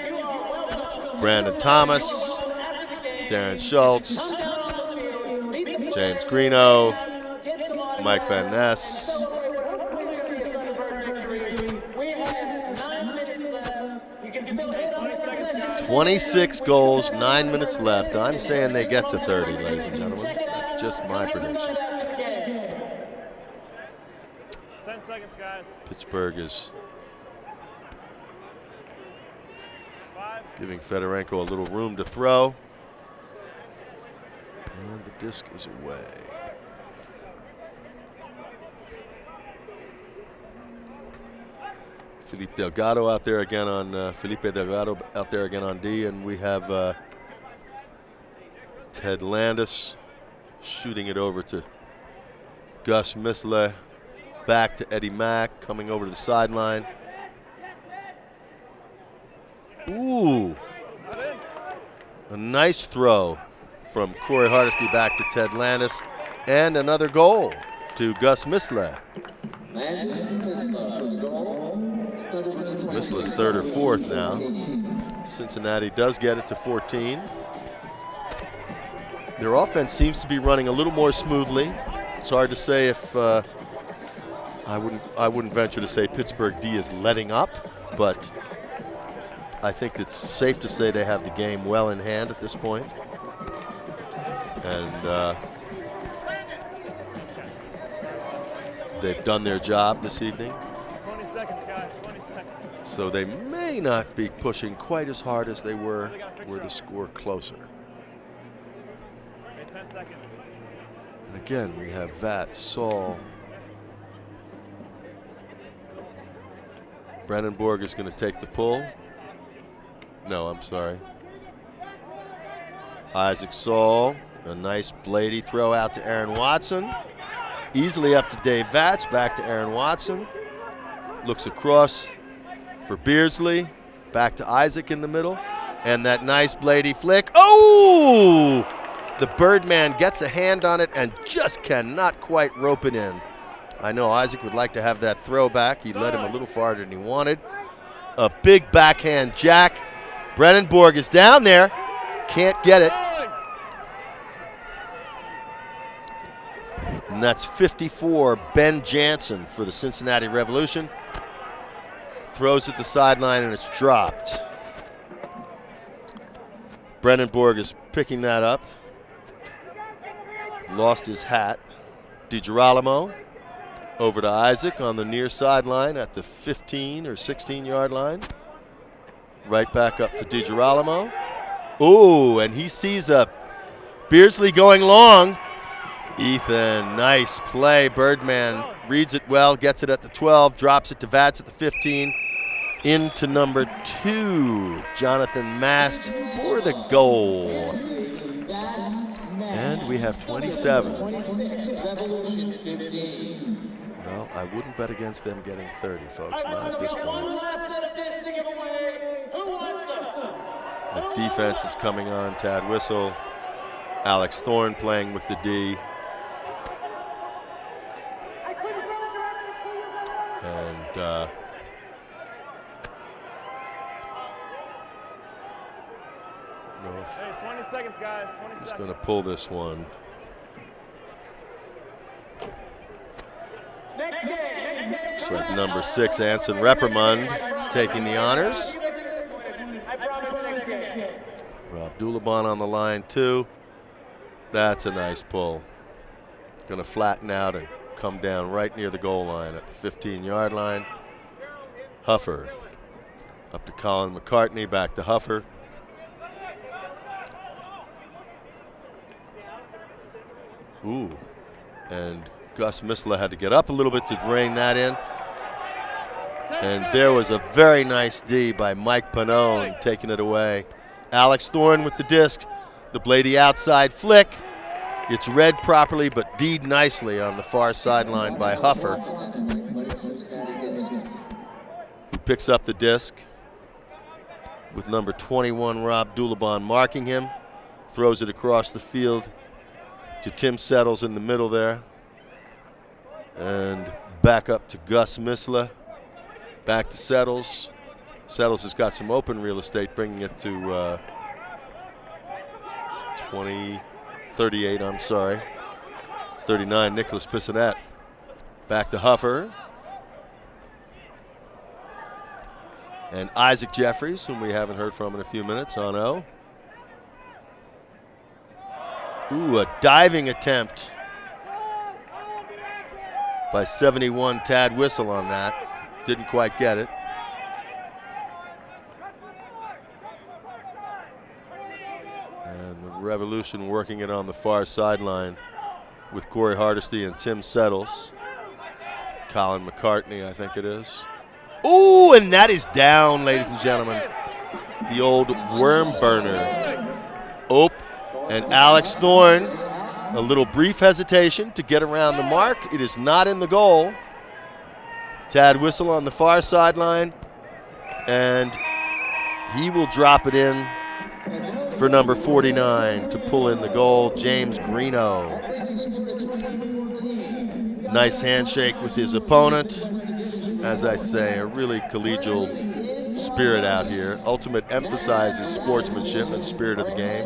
Brandon Thomas, Darren Schultz, James Greeno, Mike Van Ness. 26 goals, 9 minutes left. I'm saying they get to 30, ladies and gentlemen. That's just my prediction. 10 seconds, guys. Pittsburgh is giving Fedorenko a little room to throw. And the disc is away. Felipe Delgado out there again on D, and we have Ted Landis shooting it over to Gus Misle, back to Eddie Mack, coming over to the sideline. Ooh, a nice throw from Corey Hardesty back to Ted Landis, and another goal to Gus Misle. Misle's third or fourth now. Cincinnati does get it to 14. Their offense seems to be running a little more smoothly. It's hard to say if I wouldn't venture to say Pittsburgh D is letting up, but I think it's safe to say they have the game well in hand at this point. And they've done their job this evening. 20 seconds, guys. 20 seconds. So they may not be pushing quite as hard as they were the score closer. Okay, 10 seconds. And again, we have Vat, Saul. Brandenburg is going to take the pull. No, I'm sorry. Isaac Saul, a nice bladey throw out to Aaron Watson. Easily up to Dave Vatz, back to Aaron Watson. Looks across for Beardsley, back to Isaac in the middle. And that nice bladey flick. Oh! The Birdman gets a hand on it and just cannot quite rope it in. I know Isaac would like to have that throw back. He led him a little farther than he wanted. A big backhand jack. Brandenburg is down there. Can't get it. And that's 54, Ben Jansen for the Cincinnati Revolution. Throws at the sideline and it's dropped. Brandenburg is picking that up. Lost his hat. DiGirolamo over to Isaac on the near sideline at the 15 or 16-yard line. Right back up to DiGirolamo. Ooh, and he sees a Beardsley going long. Ethan, nice play. Birdman reads it well, gets it at the 12, drops it to Vatz at the 15. Into number 2, Jonathan Mast for the goal. And we have 27. Well, I wouldn't bet against them getting 30, folks, not at this point. The defense is coming on. Tad Whistle, Alex Thorne playing with the D. And Hey, 20 seconds, guys. 20 seconds. He's going to pull this one. Looks like number 6, Anson Reppermund, is taking the honors. Rob Dulabon on the line, too. That's a nice pull. Going to flatten out and come down right near the goal line at the 15-yard line. Huffer up to Colin McCartney, back to Huffer. Ooh, and Gus Misla had to get up a little bit to rein that in. And there was a very nice D by Mike Pannone taking it away. Alex Thorne with the disc, the bladey outside flick. It's read properly but D'd nicely on the far sideline by Huffer, who picks up the disc with number 21 Rob Dulabon marking him, throws it across the field to Tim Settles in the middle there, and back up to Gus Misla. Back to Settles. Settles has got some open real estate, bringing it to 38, I'm sorry. 39, Nicholas Bissonette. Back to Huffer. And Isaac Jeffries, whom we haven't heard from in a few minutes, on O. Ooh, a diving attempt by 71 Tad Whistle on that. Didn't quite get it. And the Revolution working it on the far sideline with Corey Hardesty and Tim Settles. Colin McCartney, I think it is. Ooh, and that is down, ladies and gentlemen. The old worm burner. Ope and Alex Thorne. A little brief hesitation to get around the mark. It is not in the goal. Tad Whistle on the far sideline, and he will drop it in for number 49 to pull in the goal, James Greeno. Nice handshake with his opponent. As I say, a really collegial spirit out here. Ultimate emphasizes sportsmanship and spirit of the game.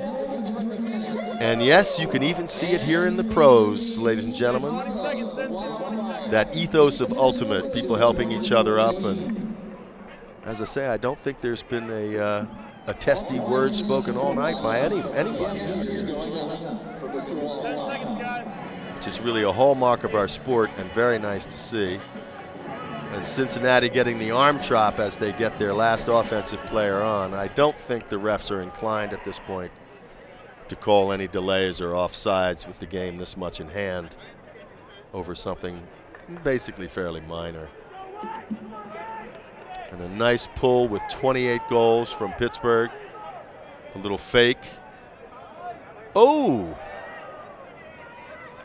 And yes, you can even see it here in the pros, ladies and gentlemen. That ethos of Ultimate, people helping each other up. And as I say, I don't think there's been a testy word spoken all night by anybody out here. 10 seconds, guys. Which is really a hallmark of our sport and very nice to see. And Cincinnati getting the arm chop as they get their last offensive player on. I don't think the refs are inclined at this point to call any delays or offsides with the game this much in hand over something basically fairly minor. And a nice pull with 28 goals from Pittsburgh. A little fake. Oh!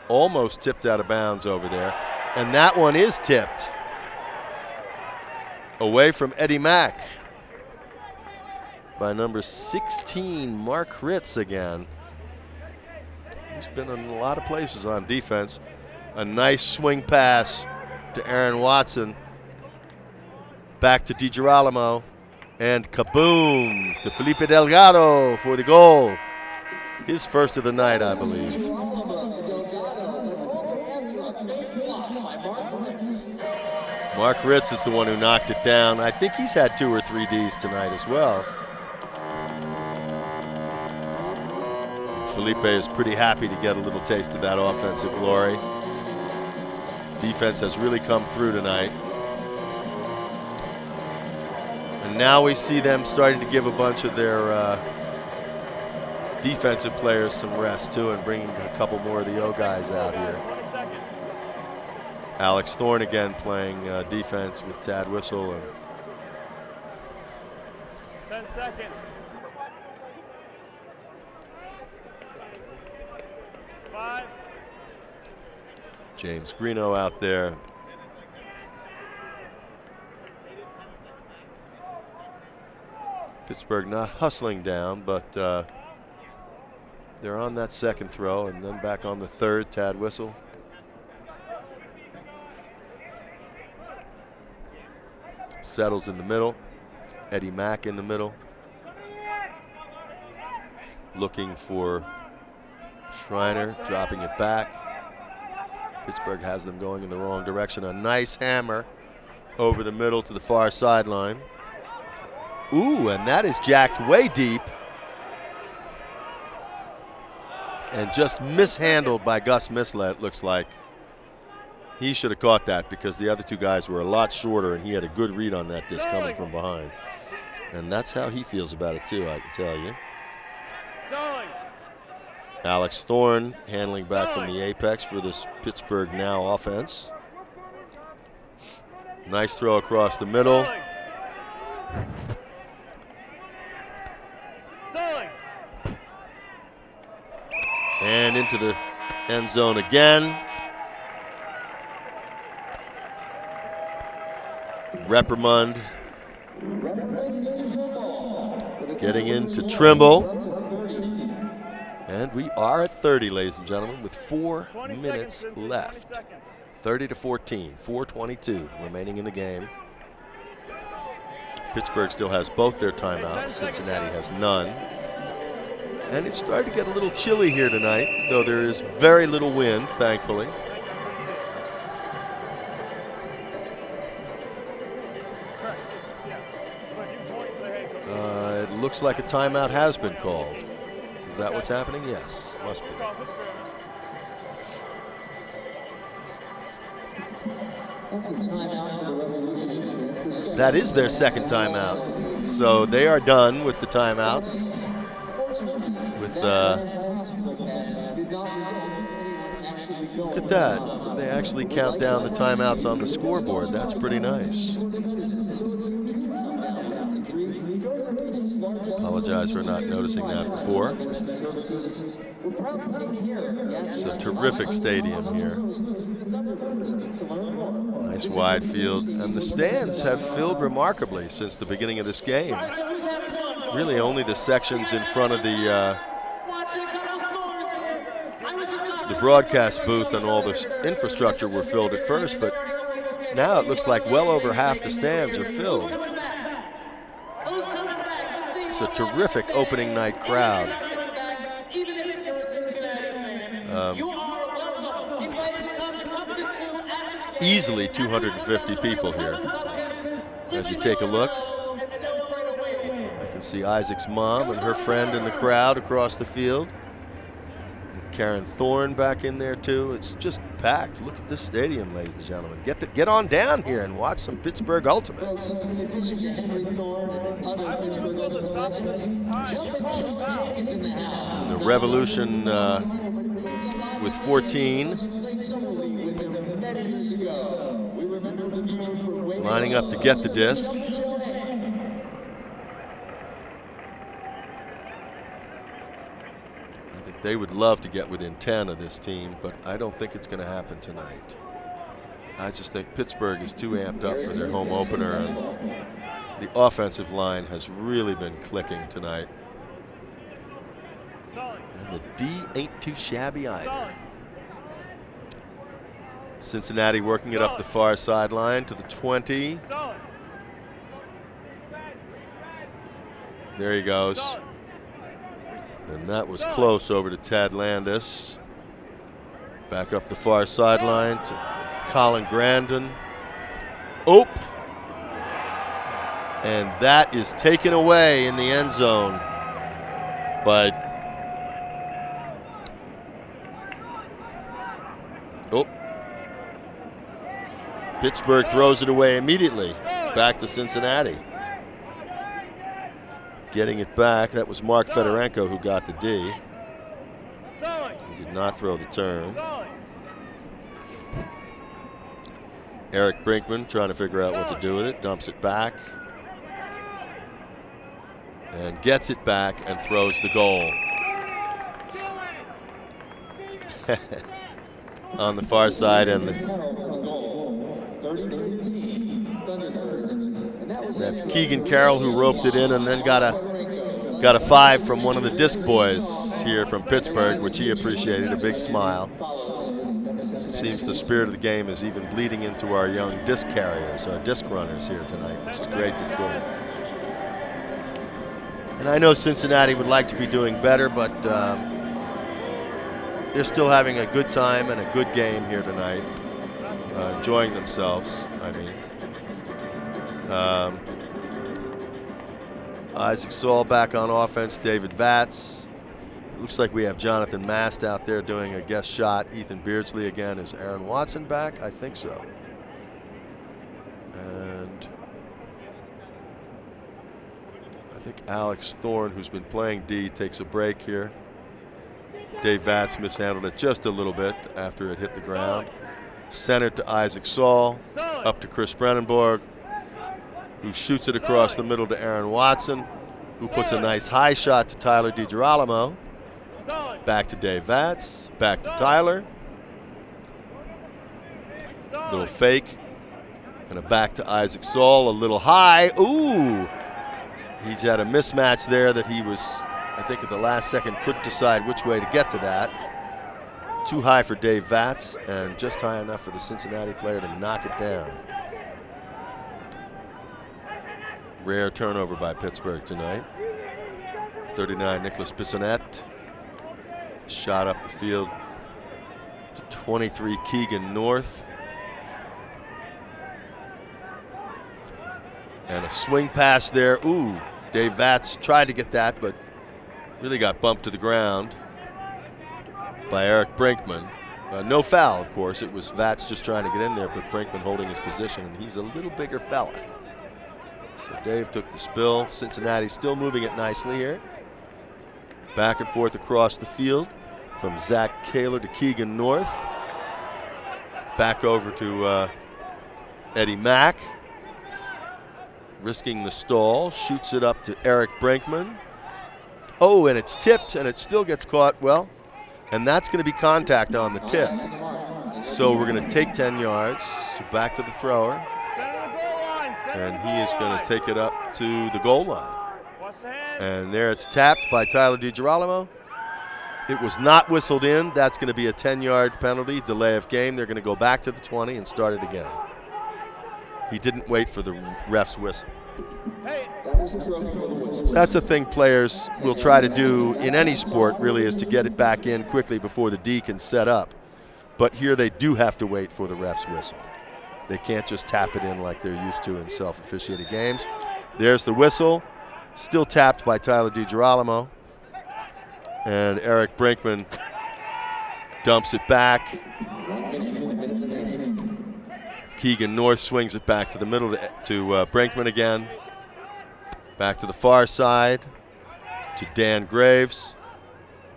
Almost tipped out of bounds over there. And that one is tipped. Away from Eddie Mack by number 16, Mark Ritz again. He's been in a lot of places on defense. A nice swing pass to Aaron Watson. Back to DiGirolamo. And kaboom to Felipe Delgado for the goal. His first of the night, I believe. Mark Ritz is the one who knocked it down. I think he's had 2 or 3 Ds tonight as well. Felipe is pretty happy to get a little taste of that offensive glory. Defense has really come through tonight. And now we see them starting to give a bunch of their defensive players some rest too, and bringing a couple more of the O guys out here. Alex Thorne again playing defense with Tad Whistle. And 10 seconds. 5. James Greeno out there. Pittsburgh not hustling down, but they're on that second throw, and then back on the third, Tad Whistle. Settles in the middle. Eddie Mack in the middle. Looking for Schreiner, dropping it back. Pittsburgh has them going in the wrong direction. A nice hammer over the middle to the far sideline. Ooh, and that is jacked way deep. And just mishandled by Gus Misla, it looks like. He should have caught that because the other 2 guys were a lot shorter, and he had a good read on that disc coming from behind. And that's how he feels about it too, I can tell you. Stalling. Alex Thorne handling back from the apex for this Pittsburgh now offense. Nice throw across the middle. And into the end zone again. Reprimand getting into Trimble. And we are at 30, ladies and gentlemen, with 4 minutes left. 30-14, 4:22 remaining in the game. Pittsburgh still has both their timeouts. Cincinnati has none. And it's starting to get a little chilly here tonight, though there is very little wind, thankfully. It looks like a timeout has been called. Is that what's happening? Yes, must be. That is their second timeout. So they are done with the timeouts. Look at that. They actually count down the timeouts on the scoreboard. That's pretty nice. Apologize for not noticing that before. It's a terrific stadium here. Nice wide field. And the stands have filled remarkably since the beginning of this game. Really only the sections in front of the broadcast booth and all this infrastructure were filled at first, but now it looks like well over half the stands are filled. It's a terrific opening night crowd. Easily 250 people here. As you take a look, I can see Isaac's mom and her friend in the crowd across the field. Karen Thorne back in there too. It's just packed. Look at this stadium, ladies and gentlemen. Get on down here and watch some Pittsburgh Ultimate. And the Revolution with 14. Lining up to get the disc. They would love to get within 10 of this team, but I don't think it's going to happen tonight. I just think Pittsburgh is too amped up for their home opener, and the offensive line has really been clicking tonight. And the D ain't too shabby either. Cincinnati working it up the far sideline to the 20. There he goes. And that was close over to Tad Landis. Back up the far sideline to Colin Grandin. Oop. And that is taken away in the end zone by Pittsburgh throws it away immediately. Back to Cincinnati. Getting it back, that was Mark Fedorenko who got the D. He did not throw the turn. Eric Brinkman trying to figure out what to do with it, dumps it back. And gets it back and throws the goal. On the far side, and that's Keegan Carroll who roped it in and then got a 5 from one of the disc boys here from Pittsburgh, which he appreciated, a big smile. It seems the spirit of the game is even bleeding into our young disc carriers, our disc runners here tonight, which is great to see. And I know Cincinnati would like to be doing better, but they're still having a good time and a good game here tonight, enjoying themselves, I mean. Isaac Saul back on offense, David Vatz. Looks like we have Jonathan Mast out there doing a guest shot. Ethan Beardsley again. Is Aaron Watson back? I think so. And I think Alex Thorne, who's been playing D, takes a break here. Dave Vatz mishandled it just a little bit after it hit the ground. Centered to Isaac Saul, up to Chris Brennenborg, who shoots it across the middle to Aaron Watson, who puts a nice high shot to Tyler DiGirolamo. Back to Dave Vatz, back to Tyler. Little fake, and a back to Isaac Saul, a little high. Ooh! He's had a mismatch there that he was, I think at the last second, couldn't decide which way to get to that. Too high for Dave Vatz, and just high enough for the Cincinnati player to knock it down. Rare turnover by Pittsburgh tonight. 39, Nicholas Bissonnette. Shot up the field to 23, Keegan North. And a swing pass there. Ooh, Dave Vatz tried to get that, but really got bumped to the ground by Eric Brinkman. No foul, of course. It was Vatz just trying to get in there, but Brinkman holding his position, and he's a little bigger fella. So Dave took the spill. Cincinnati still moving it nicely here. Back and forth across the field from Zach Kaler to Keegan North. Back over to Eddie Mack. Risking the stall, shoots it up to Eric Brinkman. Oh, and it's tipped, and it still gets caught. Well, and that's going to be contact on the tip. So we're going to take 10 yards. So back to the thrower. And he is going to take it up to the goal line. And there it's tapped by Tyler DiGirolamo. It was not whistled in. That's going to be a 10-yard penalty, delay of game. They're going to go back to the 20 and start it again. He didn't wait for the ref's whistle. That's a thing players will try to do in any sport, really, is to get it back in quickly before the D can set up. But here they do have to wait for the ref's whistle. They can't just tap it in like they're used to in self-officiated games. There's the whistle. Still tapped by Tyler DiGirolamo. And Eric Brinkman dumps it back. Keegan North swings it back to the middle to Brinkman again. Back to the far side to Dan Graves.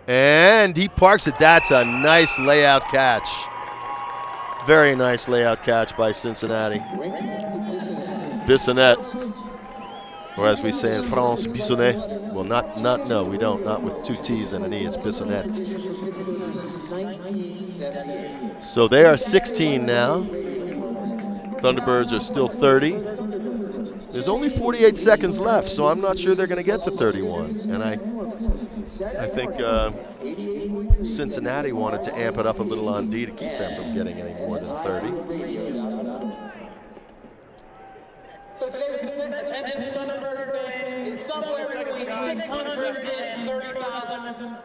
And he parks it. That's a nice layout catch. Very nice layout catch by Cincinnati. Bissonnette, or as we say in France, Bissonnette. Well, no, we don't. Not with two T's and an E. It's Bissonnette. So they are 16 now. Thunderbirds are still 30. There's only 48 seconds left, so I'm not sure they're going to get to 31. And I think Cincinnati wanted to amp it up a little on D to keep them from getting any more than 30. So today's attendance Thunderbird fans is somewhere between 600 and 30,000.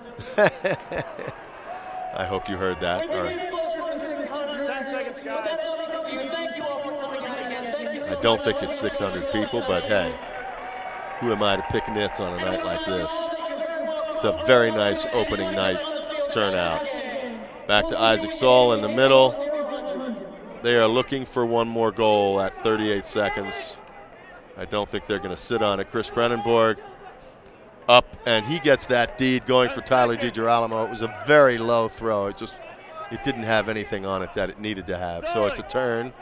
I hope you heard that. I think it's closer to 600. 10 seconds, guys. That's all because of you. Thank you all for coming out again. Thank you so I don't much think for it's all your 600 support. people, but hey, who am I to pick nits on a night like this? It's a very nice opening night turnout. Back to Isaac Saul in the middle. They are looking for one more goal at 38 seconds. I don't think they're going to sit on it. Chris Brennenborg up, and he gets that deed going for Tyler DiGirolamo. It was a very low throw. It didn't have anything on it that it needed to have. So it's a turn.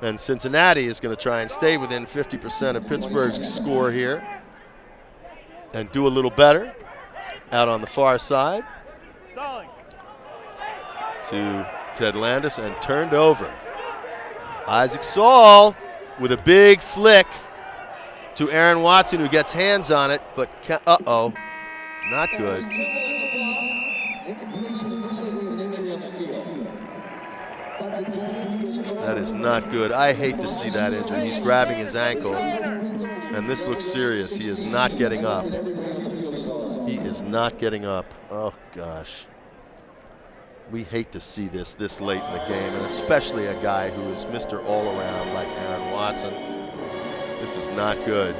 And Cincinnati is going to try and stay within 50% of Pittsburgh's score here and do a little better out on the far side to Ted Landis, and turned over. Isaac Saul with a big flick to Aaron Watson, who gets hands on it, but uh-oh, not good. That is not good. I hate to see that injury. He's grabbing his ankle, and this looks serious. He is not getting up. He is not getting up. Oh, gosh. We hate to see this late in the game, and especially a guy who is Mr. All-Around like Aaron Watson. This is not good.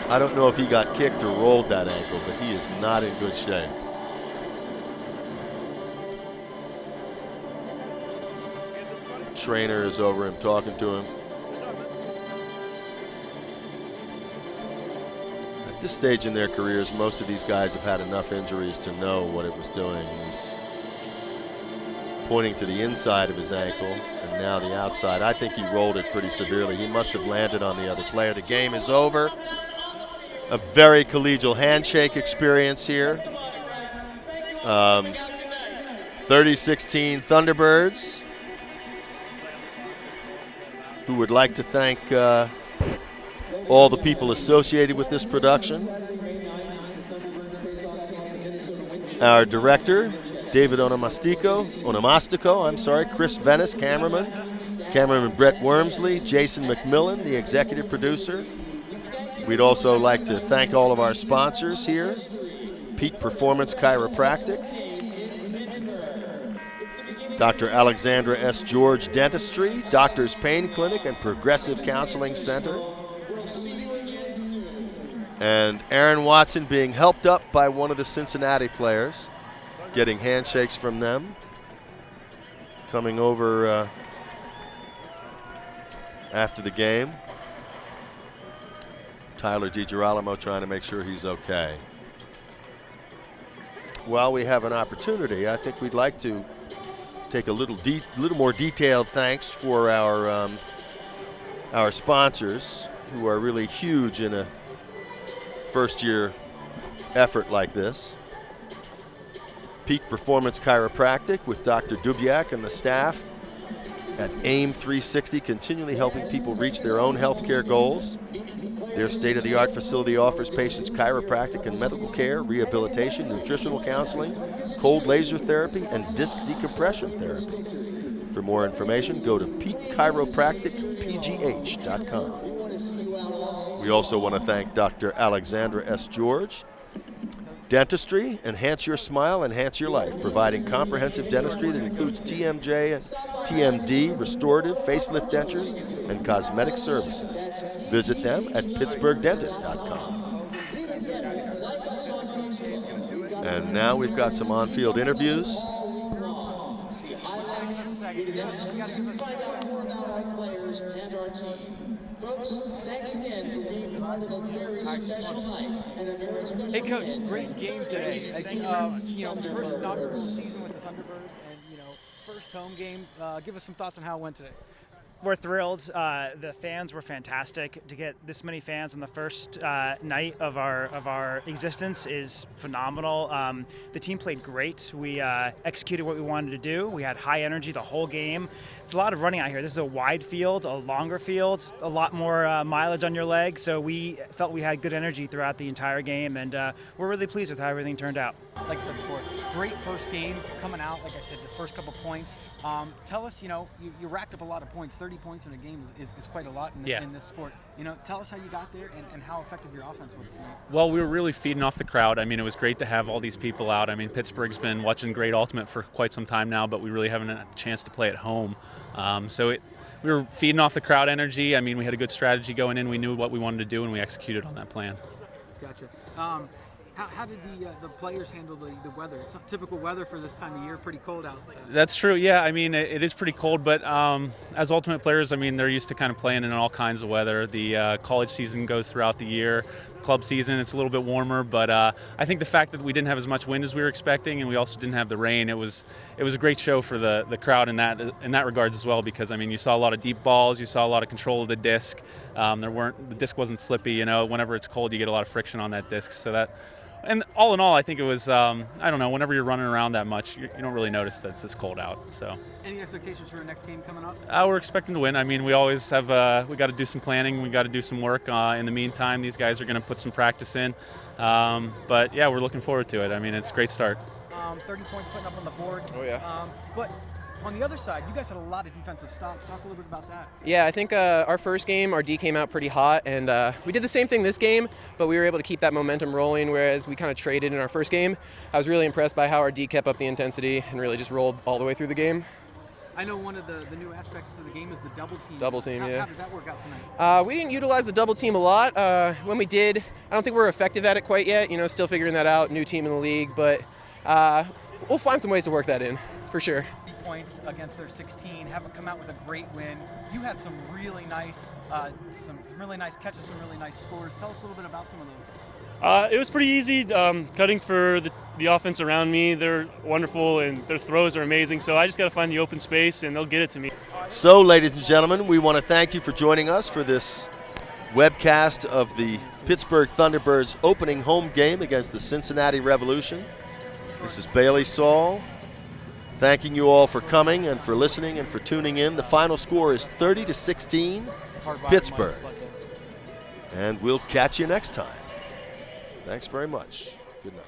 I don't know if he got kicked or rolled that ankle, but he is not in good shape. Trainer is over him talking to him. I At this stage in their careers, most of these guys have had enough injuries to know what it was doing. He's pointing to the inside of his ankle and now the outside. I think he rolled it pretty severely. He must have landed on the other player. The game is over. A very collegial handshake experience here. 30-16 Thunderbirds, who would like to thank all the people associated with this production. Our director, David Onomastico, Chris Venice, cameraman Brett Wormsley, Jason McMillan, the executive producer. We'd also like to thank all of our sponsors here. Peak Performance Chiropractic, Dr. Alexandra S. George Dentistry, Doctors Pain Clinic and Progressive Counseling Center, and Aaron Watson being helped up by one of the Cincinnati players, getting handshakes from them, coming over after the game. Tyler DiGirolamo trying to make sure he's okay. While we have an opportunity, I think we'd like to take a little more detailed thanks for our sponsors, who are really huge in a first-year effort like this. Peak Performance Chiropractic with Dr. Dubiak and the staff at AIM 360, continually helping people reach their own healthcare goals. Their state-of-the-art facility offers patients chiropractic and medical care, rehabilitation, nutritional counseling, cold laser therapy, and disc decompression therapy. For more information, go to peakchiropracticpgh.com. We also want to thank Dr. Alexandra S. George. Dentistry, enhance your smile, enhance your life, providing comprehensive dentistry that includes TMJ and TMD, restorative, facelift dentures, and cosmetic services. Visit them at pittsburghdentist.com. And now we've got some on-field interviews. Folks, thanks again for being part of a very special night and a very special Hey, Coach, great game today. First inaugural season with the Thunderbirds, and first home game. Give us some thoughts on how it went today. We're thrilled. The fans were fantastic. To get this many fans on the first night of our existence is phenomenal. The team played great. We executed what we wanted to do. We had high energy the whole game. It's a lot of running out here. This is a wide field, a longer field, a lot more mileage on your legs. So we felt we had good energy throughout the entire game, and we're really pleased with how everything turned out. Like I said before, great first game coming out. Like I said, the first couple points. Tell us, you racked up a lot of points. 30 points in a game is quite a lot in this sport. Tell us how you got there and how effective your offense was tonight. Well, we were really feeding off the crowd. I mean, it was great to have all these people out. I mean, Pittsburgh's been watching Great Ultimate for quite some time now, but we really haven't had a chance to play at home. We were feeding off the crowd energy. I mean, we had a good strategy going in. We knew what we wanted to do, and we executed on that plan. Gotcha. How did the players handle the weather? It's not typical weather for this time of year, pretty cold out. That's true, yeah. I mean, it is pretty cold, but as Ultimate players, I mean, they're used to kind of playing in all kinds of weather. The college season goes throughout the year. Club season, it's a little bit warmer, but I think the fact that we didn't have as much wind as we were expecting, and we also didn't have the rain, it was a great show for the crowd in that regards as well, because, I mean, you saw a lot of deep balls, you saw a lot of control of the disc. The disc wasn't slippy, whenever it's cold, you get a lot of friction on that disc, so that. And all in all, I think it was, I don't know, whenever you're running around that much, you don't really notice that it's this cold out. So. Any expectations for the next game coming up? We're expecting to win. I mean, we always have, we got to do some planning. We got to do some work. In the meantime, these guys are going to put some practice in. But, yeah, we're looking forward to it. I mean, it's a great start. 30 points putting up on the board. Oh, yeah. But on the other side, you guys had a lot of defensive stops. Talk a little bit about that. Yeah, I think our first game, our D came out pretty hot, and we did the same thing this game, but we were able to keep that momentum rolling, whereas we kind of traded in our first game. I was really impressed by how our D kept up the intensity and really just rolled all the way through the game. I know one of the new aspects of the game is the double team. Double team, yeah. How did that work out tonight? We didn't utilize the double team a lot. When we did, I don't think we're effective at it quite yet. Still figuring that out, new team in the league, but we'll find some ways to work that in, for sure. Points against their 16, haven't come out with a great win. You had some really nice catches, some really nice scores. Tell us a little bit about some of those. It was pretty easy cutting for the offense around me. They're wonderful and their throws are amazing, so I just got to find the open space and they'll get it to me. So, ladies and gentlemen, we want to thank you for joining us for this webcast of the Pittsburgh Thunderbirds opening home game against the Cincinnati Revolution. This is Bailey Saul, thanking you all for coming and for listening and for tuning in. The final score is 30-16, Pittsburgh. And we'll catch you next time. Thanks very much. Good night.